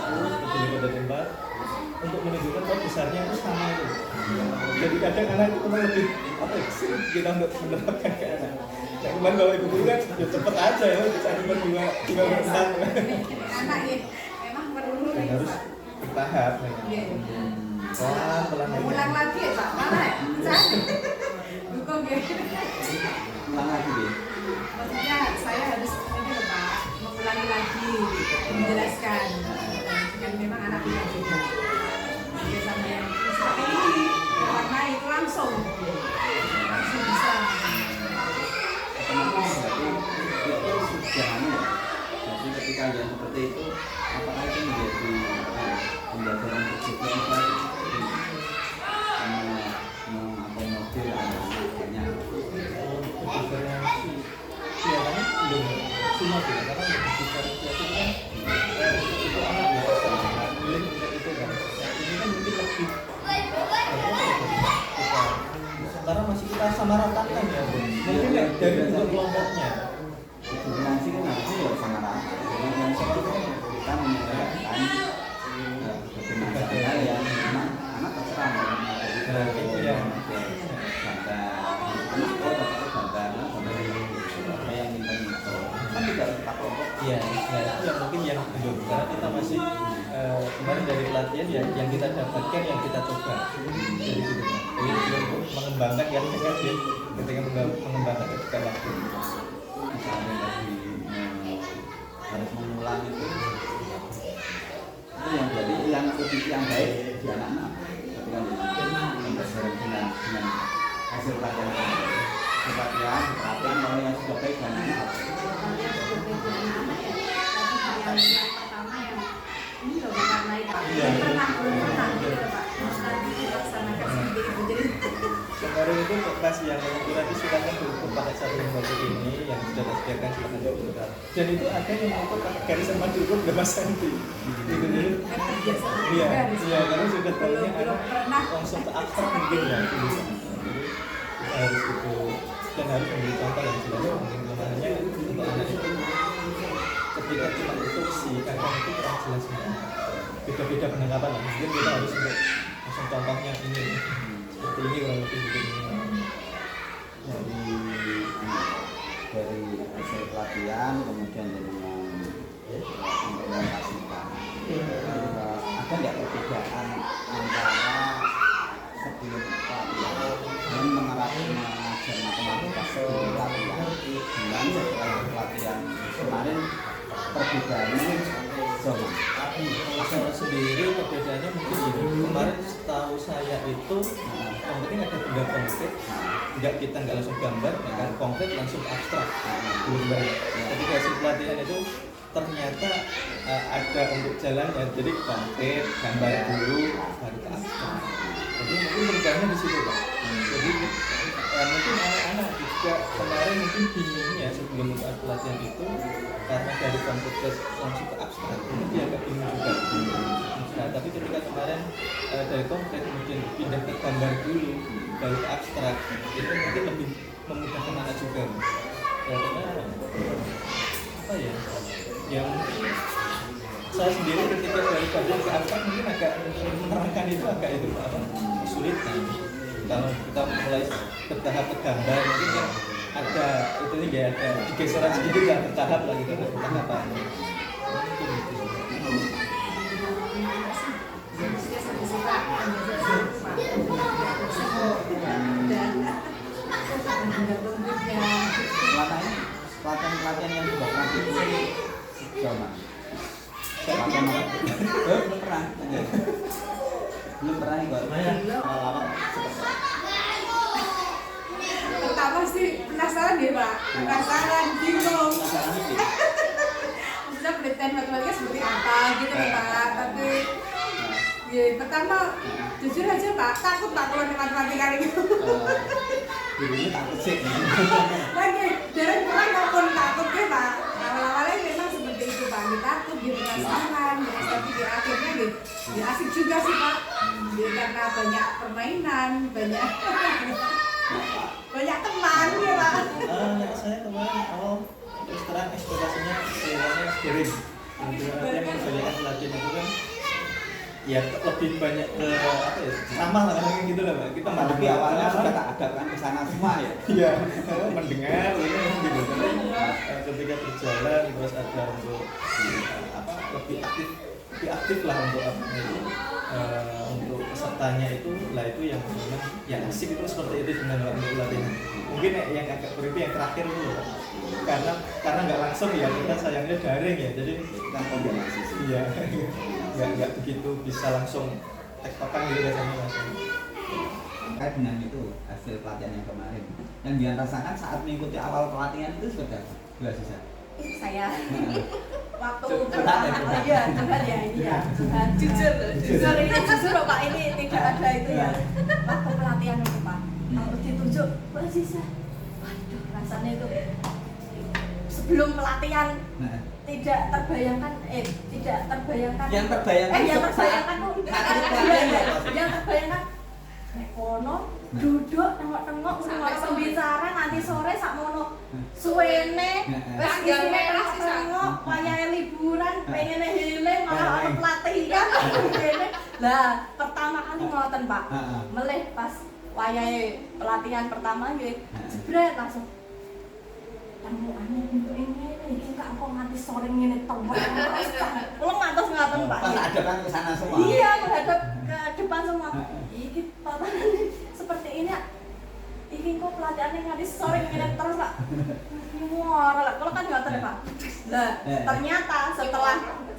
dilipat jadi 4 untuk menunjukkan bahwa besarnya itu sama itu. Jadi kadang anak itu memang lebih apa ya, sulit kita untuk menerapkan ke anak. Nah, kemarin kalau ibu guru kan ya cepet aja ya, bisa cuma 2 persen. Anak ya, memang perlu Dan harus bertahap. Pelan-pelan. Ulang lagi ya Pak, mana ya? Dukung ya. ulang lagi deh. Maksudnya saya harus ini loh Pak, mengulangi lagi, menjelaskan. Dan memang anak tidak juga. Biasanya yang seperti ini, warna itu langsung bisa. Kenapa berarti itu sudah anu ya? Jadi ketika yang seperti itu, apakah itu menjadi pembelajaran berikutnya mengakomodir anak-anak banyak? Diferensi kelihatannya belum semua tidak karena untuk diferensiasi kan itu anak biasa pilih itu kan ini kan mungkin lebih kita sementara masih kita samaratakan ya mungkin dari bentuk kelompoknya Definisi kan harusnya ya sama rata. Yang seperti itu kita menyediakan beberapa hal yang memang anak terserah mau itu ya gambar anak gambar apa yang ingin itu kan tidak kita kelompok. ya nah itu yang mungkin yang belum karena kita masih kemarin dari pelatihan ya yang kita dapatkan yang kita coba jadi gitu jadi belum mengembangkan yang negatif ketika mengembangkan ketika waktu Misalnya tadi harus mengulang itu yang jadi yang baik di anak-anak. Tapi kan pembelajaran dengan hasil pelatihan pelatihan kalau yang sudah baik dan anak. Yang pertama yang ini loh karena itu pernah gitu Pak. Nanti dilaksanakan sendiri jadi kemarin itu pas yang berarti silakan berukur pakai satu lembaga ini yang sudah disediakan silakan diukur. Dan itu ada yang mengukur pakai garis sama diukur berapa senti. Gitu dulu. Iya, karena sudah tahunya anak langsung ke abstrak mungkin ya. Jadi harus itu dan harus memberi contoh yang jelas mungkin kelemahannya untuk anak itu ketika cuma instruksi kadang itu kurang jelas beda-beda penangkapan lah. Mungkin kita harus untuk langsung contohnya ini seperti ini kurang lebih begini. Dari hasil pelatihan kemudian dengan implementasikan ada nggak perbedaan antara sebelum pelatihan dan mengajar matematika sebelum pelatihan dengan setelah pelatihan kemarin perbedaannya sama. Saya sendiri perbedaannya mungkin gini, kemarin setahu saya itu yang penting ada benda konkret, kita nggak langsung gambar, ya kan konkret langsung abstrak, belum banyak. Ketika hasil pelatihan itu ternyata ada untuk jalan ya, jadi konkret, gambar dulu, baru ke abstrak. Jadi mungkin perubahannya di situ Pak. Jadi mungkin anak-anak juga kemarin mungkin bingungnya sebelum membuat pelatihan itu karena dari konkret langsung ke abstrak itu dia agak bingung juga. Nah, tapi ketika kemarin dari konkret kemudian pindah ke gambar dulu baru ke abstrak itu mungkin lebih memudahkan anak juga. Karena apa ya? Ya mungkin saya sendiri ketika dari gambar ke abstrak mungkin agak menerangkan itu agak itu apa? Kesulitan. Kalau kita mulai bertahap ke gambar mungkin kan ada itu nih ya ada digeseran sedikit lah bertahap lah gitu bertahapan. Pelatihan yang sudah pernah diikuti sama. Belum pernah. Belum pernah ikut. Awal-awal pertama sih penasaran ya Pak, penasaran, bingung. Maksudnya penelitian matematika seperti apa gitu ya Pak, tapi ya pertama jujur aja Pak, takut Pak kalau matematika itu. Dulunya takut sih. Lagi jarang kurang maupun takut ya Pak. Awal-awalnya memang seperti itu Pak, takut, penasaran, tapi di akhirnya ya asik juga sih Pak. Karena banyak permainan, banyak teman ya Pak. Saya kemarin awal terus terang ekspektasinya sebenarnya sering. Artinya kebanyakan pelatihan itu kan ya lebih banyak ke apa ya ramah lah kan gitu lah Pak. Kita tapi awalnya sudah tak adapkan ke sana semua ya. Iya, mendengar gitu. Ketika berjalan terus ada untuk apa lebih aktif lah untuk apa itu untuk pesertanya itu lah itu yang memang yang asik itu seperti itu sebenarnya untuk pelatihan. Mungkin yang agak berbeda yang terakhir itu loh, karena nggak langsung ya kita sayangnya daring ya jadi Kita kombinasi sih. iya nggak begitu bisa langsung tektokan gitu rasanya langsung. Terkait dengan itu hasil pelatihan yang kemarin yang dia rasakan saat mengikuti awal pelatihan itu sudah susah. saya waktu Curhat ya ini ya jujur ini jujur loh Pak, ini tidak ada itu ya waktu pelatihan itu Pak kalau ditunjuk Mbak Sisa waduh rasanya itu sebelum pelatihan tidak terbayangkan yang terbayangkan kono duduk tengok-tengok sampai sembicara nanti sore sakmono suwene wis isine tengok wayahe liburan pengen healing malah ana pelatihan ngene. Lah pertama kali ngoten Pak. Melih pas wayahe pelatihan pertama nggih jebret langsung tamuane untuk ini iki kok kok nganti sore ngene tengok kula ngantos ngaten Pak. Pas hadapan ke sana semua. Iya, menghadap ke depan semua. Iki tatanane seperti ini. Iki kok pelatihannya nganti sore ngene terus Pak. Wah, kalau kan enggak Pak. Lah, ternyata setelah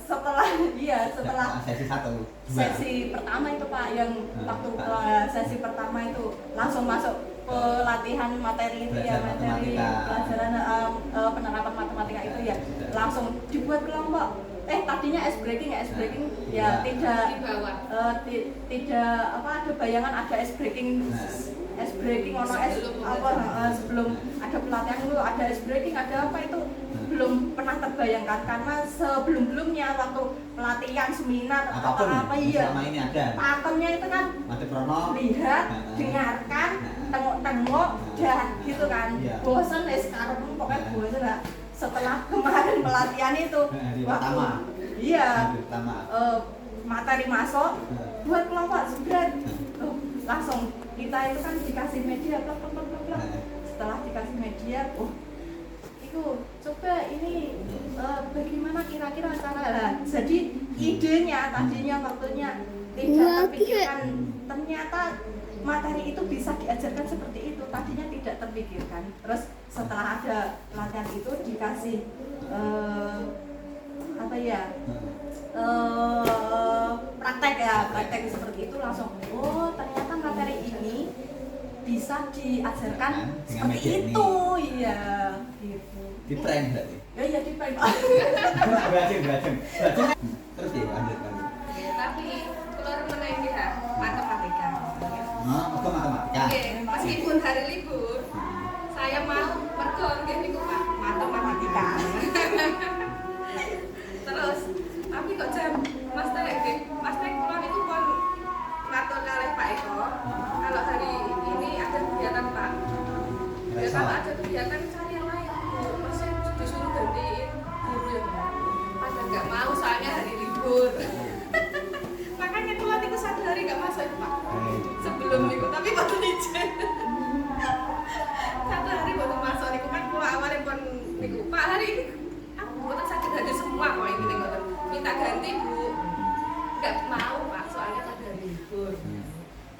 setelah sesi 1, 2. sesi pertama itu Pak, yang waktu sesi pertama itu langsung masuk pelatihan materi itu ya, materi pelajaran penerapan matematika itu ya, langsung dibuat kelompok. Tadinya ice breaking ya tidak Di bawah. tidak apa, ada bayangan ada ice breaking ono sebelum ada pelatihan dulu ada ice breaking, ada apa itu belum pernah terbayangkan, karena sebelum-belumnya waktu pelatihan seminar Apapun apa iya selama ini ada. pakemnya itu kan Mati prono. lihat, dengarkan, tengok-tengok, dah gitu kan. Iya. Bosen sekarang pokoknya bosen lah. Setelah kemarin pelatihan itu, Hari pertama. Iya. Hari pertama. Materi masuk, buat kelompok jebret. Langsung kita itu kan dikasih media, plak. Setelah dikasih media, itu coba ini bagaimana kira-kira cara lah. Jadi idenya tadinya waktunya tidak terpikirkan, ternyata materi itu bisa diajarkan seperti itu, tadinya tidak terpikirkan. Terus setelah ada pelatihan itu dikasih praktek seperti itu, langsung ternyata materi ini bisa diajarkan seperti itu. Iya gitu. Di prank berarti. Ya di prank. Beracun. Terus ya lanjut. Ya, tapi keluar meneng ya matematika. Itu matematika. Meskipun hari libur, saya mau mergo nggih niku Pak, matematika. Terus tapi kok jam Mas Tek kula niku pun ngatur kalih Pak Eko. Kalau hari ini ada kegiatan Pak. Ya kalau ada kegiatan cari yang lain. Masih disuruh gantiin guru yang pada nggak mau soalnya hari libur. Makanya kula niku 1 hari nggak masuk Pak. Sebelum niku tapi boten izin. 1 hari boten masuk niku kan kula awalnya pun niku Pak hari ini aku boten sakit hati semua kok ini ngoten. Minta ganti Bu. Nggak mau Pak soalnya pada hari libur.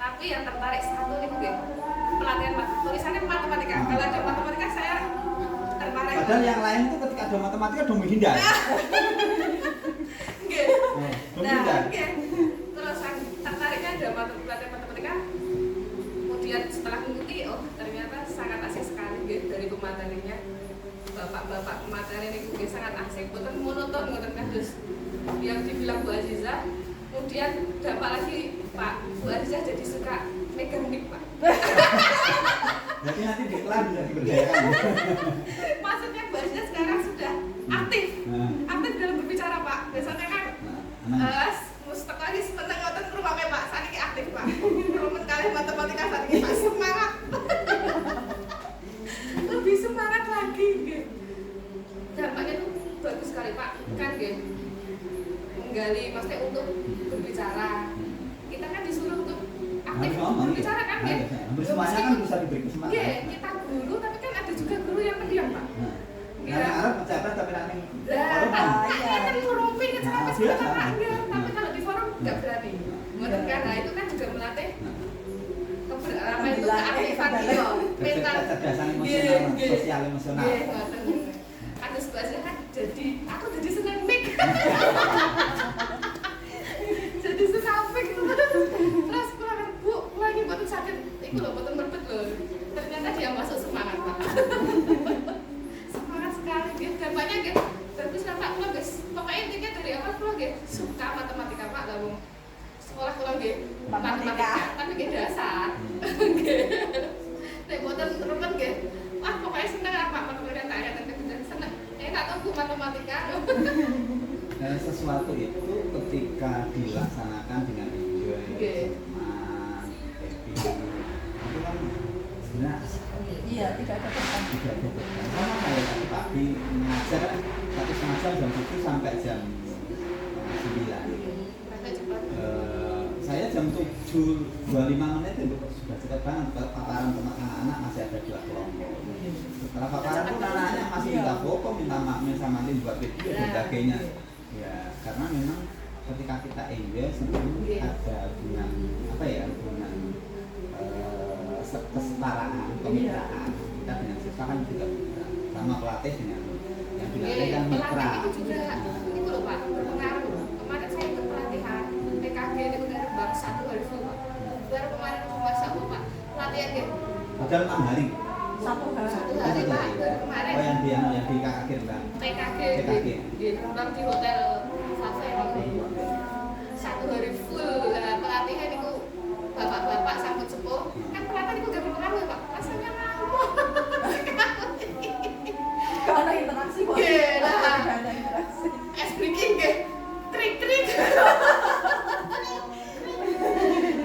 Tapi yang tertarik satu niku nggih pelatihan tulisannya matematika. Kalau ada matematika saya tertarik. Padahal yang lain itu ketika ada matematika udah menghindar. Nggih. Menghindar. Nggih. Terus saya tertariknya ada pelatihan matematika. Kemudian setelah mengikuti, ternyata sangat asik sekali nggih dari pematerinya. Bapak-bapak pemateri ini sangat asik, boten monoton ngoten kados yang dibilang Bu Aziza. Kemudian dapat lagi Pak Bu Aziza jadi suka megang mic Pak. Jadi nanti di iklan bisa diberdayakan. Maksudnya Bu Aziza sekarang sudah aktif dalam berbicara Pak. Biasanya kan mustaka ini seneng ngoten ruangnya Pak, saniki aktif Pak. Rumen kalih matematika saniki Pak semangat. Lebih semangat lagi nggih. Dampaknya tuh bagus sekali Pak. Kan nggih. Menggali maksudnya untuk berbicara. Kita kan disuruh untuk aktif berbicara kan nggih. Semuanya kan bisa diberi kesempatan. Nggih, kita guru tapi kan ada juga guru yang pendiam Pak. Harap pejabat tapi nanti kan ngurumpi ngecerapin sebenarnya enggak, tapi kalau di forum enggak berani. Ngoten kan, nah itu kan juga melatih apa itu keaktifan gitu, mental, kecerdasan emosional, sosial emosional. Ada sebenarnya kan jadi aku jadi seneng mic. Jadi seneng mic. Terus kurang Bu, lagi batuk sakit, itu loh batuk merbet loh. Ternyata dia masuk semangat Pak. Semangat sekali gitu, dampaknya gitu. Bagus lah Pak, kalau guys, pokoknya intinya dari awal kalau gitu suka matematika Pak, lalu sekolah kalau gitu matematika, tapi gitu dasar. Nek boten temen gitu, wah pokoknya seneng lah Pak matematika tak ada dan seneng. Tak tahu Bu matematika. Sesuatu itu ketika dilaksanakan dengan enjoy, teman, happy, itu kan sebenarnya Iya, tidak ada beban. Sama kayak tadi pagi mengajar 1,5 jam 7 sampai jam 9. Saya jam 7.25 menit itu sudah cepat banget. Paparan teman anak-anak masih ada 2 kelompok. Setelah paparan pun anak-anak masih minta foto, minta makmil sama tim buat video dan sebagainya. Ya, karena memang ketika kita enjoy sebenarnya ada hubungan apa ya, hubungan kesetaraan, kemitraan kita dengan siswa kan juga sama pelatih dengan yang dilatih kan mitra. Pelatih itu juga ini kalau Pak, berpengaruh. Kemarin saya ikut pelatihan PKG di Rembang 1 hari full Pak. Baru kemarin masa Pak, pelatihan gitu. Padahal 6 hari. 1 hari Pak, baru kemarin. Oh yang di KKG kan? PKG di Rembang di hotel Safari. 1 hari full lah pelatihan itu bapak-bapak sambut sepuh kan pelatihan itu gak berpengaruh Pak, rasanya mau. Kalau ada interaksi kok. Gila. Ada interaksi. Es breaking deh, trik-trik.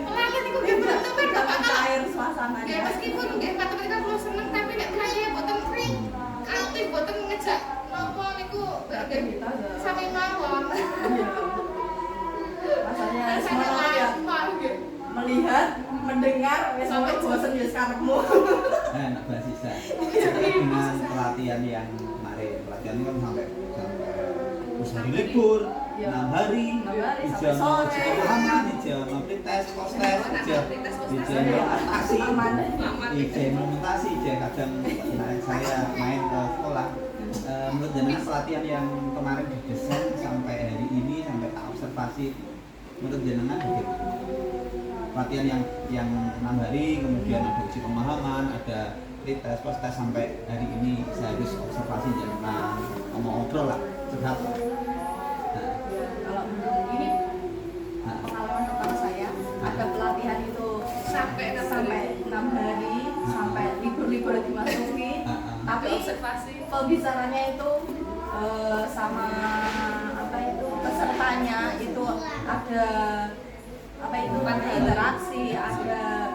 Pelatihan itu gak berpengaruh Bapak. Cair suasananya. Ya meskipun matematika kalau seneng tapi nek kaya boten free. Kreatif boten ngejak napa niku sami mawon. Rasanya semangat ya. Melihat, mendengar, wis sampe bosen ya karepmu. Enak basisa. Dengan pelatihan yang kemarin, pelatihan ini kan sampai terus hari libur, 6 hari, sampai sore. Pemahaman, ijazah pretest, post-test, ijazah adaptasi, ijazah implementasi, ijazah kadang kemarin saya main ke sekolah. Menurut jenengan pelatihan yang kemarin didesain sampai hari ini, sampai tak observasi, menurut jenengan begitu? Pelatihan yang 6 hari, kemudian ada uji pemahaman, ada pretest, post-test sampai hari ini saya harus observasi jenengan ngomong-ngobrol lah, curhat. Kalau ini pengalaman pertama saya, ada pelatihan itu sampai 6 hari, sampai libur-libur dimasuki, tapi pembicaranya itu sama apa itu pesertanya itu ada apa itu interaksi, ada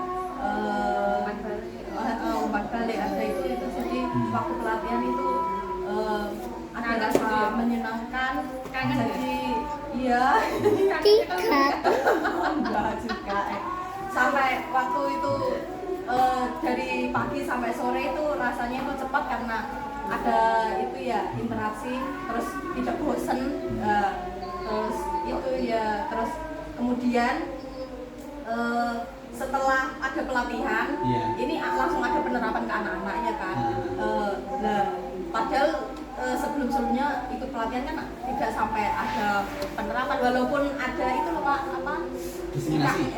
umpan balik, ada itu jadi waktu pelatihan itu ada rasa menyenangkan, jadi iya enggak juga sampai waktu itu dari pagi sampai sore itu rasanya itu cepat karena ada itu ya interaksi, terus tidak bosen, terus itu ya, terus kemudian setelah ada pelatihan, ini langsung ada penerapan ke anak-anaknya kan. Nah, padahal sebelum-sebelumnya ikut pelatihan kan tidak sampai ada penerapan, walaupun ada itu loh Pak, apa? Diseminasi.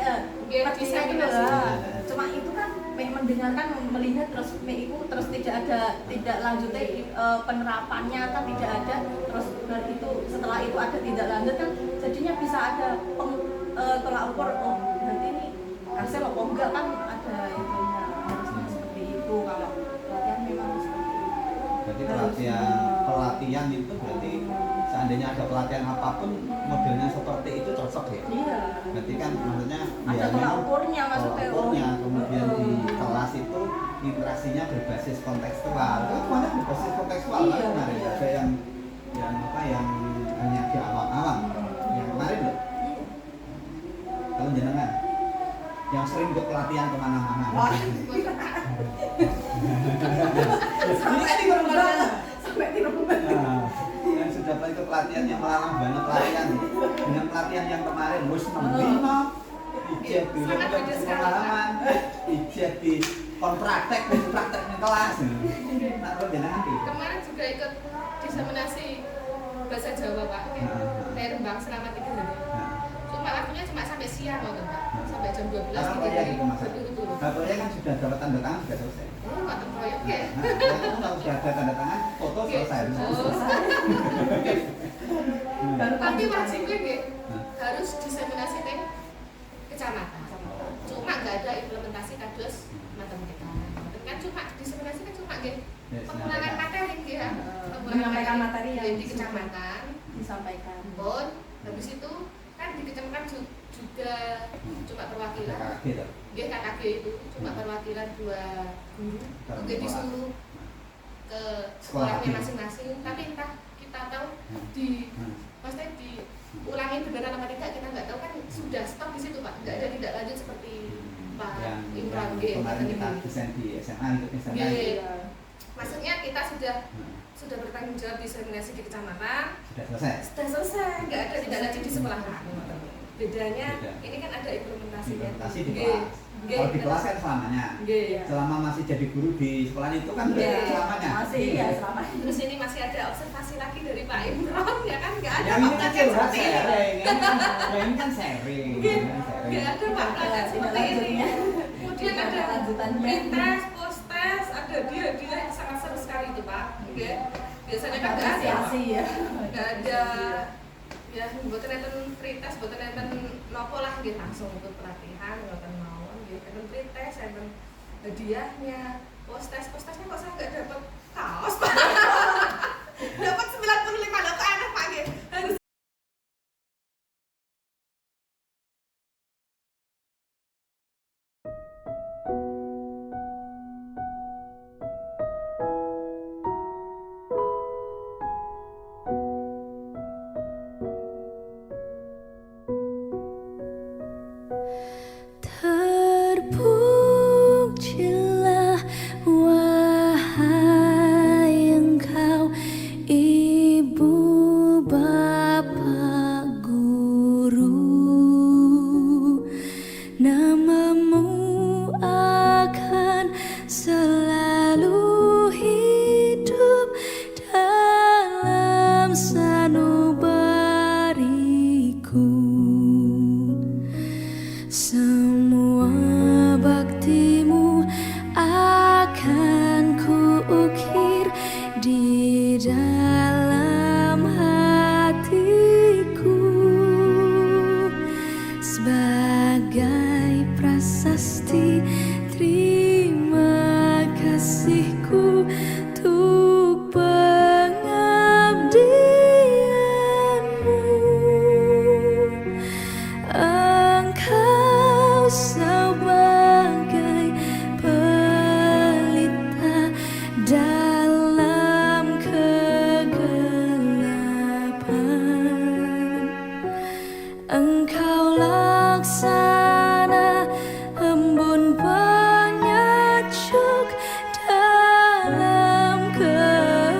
Cuma itu kan mendengarkan, melihat, terus terus tidak lanjutnya penerapannya kan tidak ada, terus itu setelah itu ada tidak lanjut kan jadinya bisa ada tolak ukur, oh berarti ini hasil oh enggak kan ada itunya, harusnya seperti itu. Kalau pelatihan memang seperti itu. Berarti pelatihan itu berarti seandainya ada pelatihan apapun modelnya seperti itu cocok ya? Iya. Berarti kan maksudnya ada tolak ukurnya maksudnya. Kemudian di kelas itu interaksinya berbasis kontekstual. Itu kemana berbasis kontekstual? Iya, kemarin iya. ada yang hanya di awam-awam. Yang kemarin loh. Kalau jenengan yang sering ikut pelatihan kemana-mana. Sampai di rumah. Yang sudah ikut pelatihan yang melarang banget pelatihan dengan pelatihan yang kemarin wis membina ijazah di pengalaman, ijazah di kontraktek di kelas. Nak kok jenengan iki? Kemarin juga ikut diseminasi bahasa Jawa Pak, dari Rembang selama 3 hari. Cuma waktunya cuma sampai siang loh Pak, sampai jam 12 proyek itu Mas. betul. Proyek kan sudah dapat tanda tangan sudah selesai. Oh, Pak proyek ya. Kalau sudah ada tanda tangan, foto selesai. Tapi wajibnya nggih harus diseminasi teng kecamatan. Cuma nggak ada implementasi kados matematika. Kan cuma diseminasi kan cuma nggih pengulangan materi nggih ya. Menyampaikan materi yang di kecamatan disampaikan. Pun habis itu kan di kecamatan juga cuma perwakilan. Nggih KKG itu cuma perwakilan 2 guru. Mungkin disuruh ke sekolahnya masing-masing, tapi entah kita tahu maksudnya diulangi beneran apa tidak kita nggak tahu, kan sudah stop di situ Pak, nggak ada tidak lanjut seperti Pak Imran kemarin kita desain di SMA untuk SMA. Maksudnya kita sudah bertanggung jawab diseminasi di kecamatan, sudah selesai, nggak ada tidak lanjut di sekolah. Bedanya ini kan ada implementasi di kelas. Kalau di kelas kan selamanya. Selama masih jadi guru di sekolah itu kan selamanya. Masih ya selamanya. Terus ini masih ada observasi lagi dari Pak Imron ya kan, nggak ada Yang ini kan praktek curhat seperti ini. sharing, ini kan sharing. Nggak ada Pak praktek seperti ini. Kemudian ada pretest, post-test, ada dia yang sangat seru sekali itu Pak. Biasanya kan nggak ada. Nggak ada. Ya, buatan enten pretest, buatan enten nopo lah gitu langsung ikut pelatihan, buatan mawon gitu. Enten pretest, enten hadiahnya, post-testnya kok saya nggak dapat kaos Pak. Dapat 95 dapat enak Pak gitu. Harus Terpujilah wahai engkau ibu bapa guru, namamu akan selalu hidup dalam sanubariku. Semua baktimu akan kuukir di dalam hatiku sebagai prasasti terima kasihku untuk pengabdianmu. Engkau sebagai pelita dalam kegelapan. Engkau laksana embun penyecuk dalam kehausan.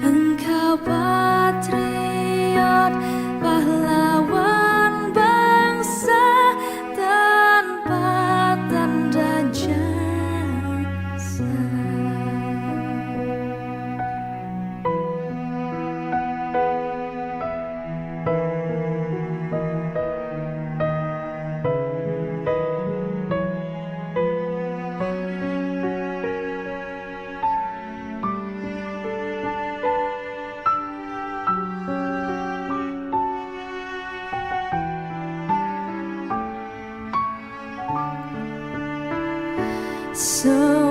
Engkau patriot pahlawan bangsa tanpa tanda jasa. So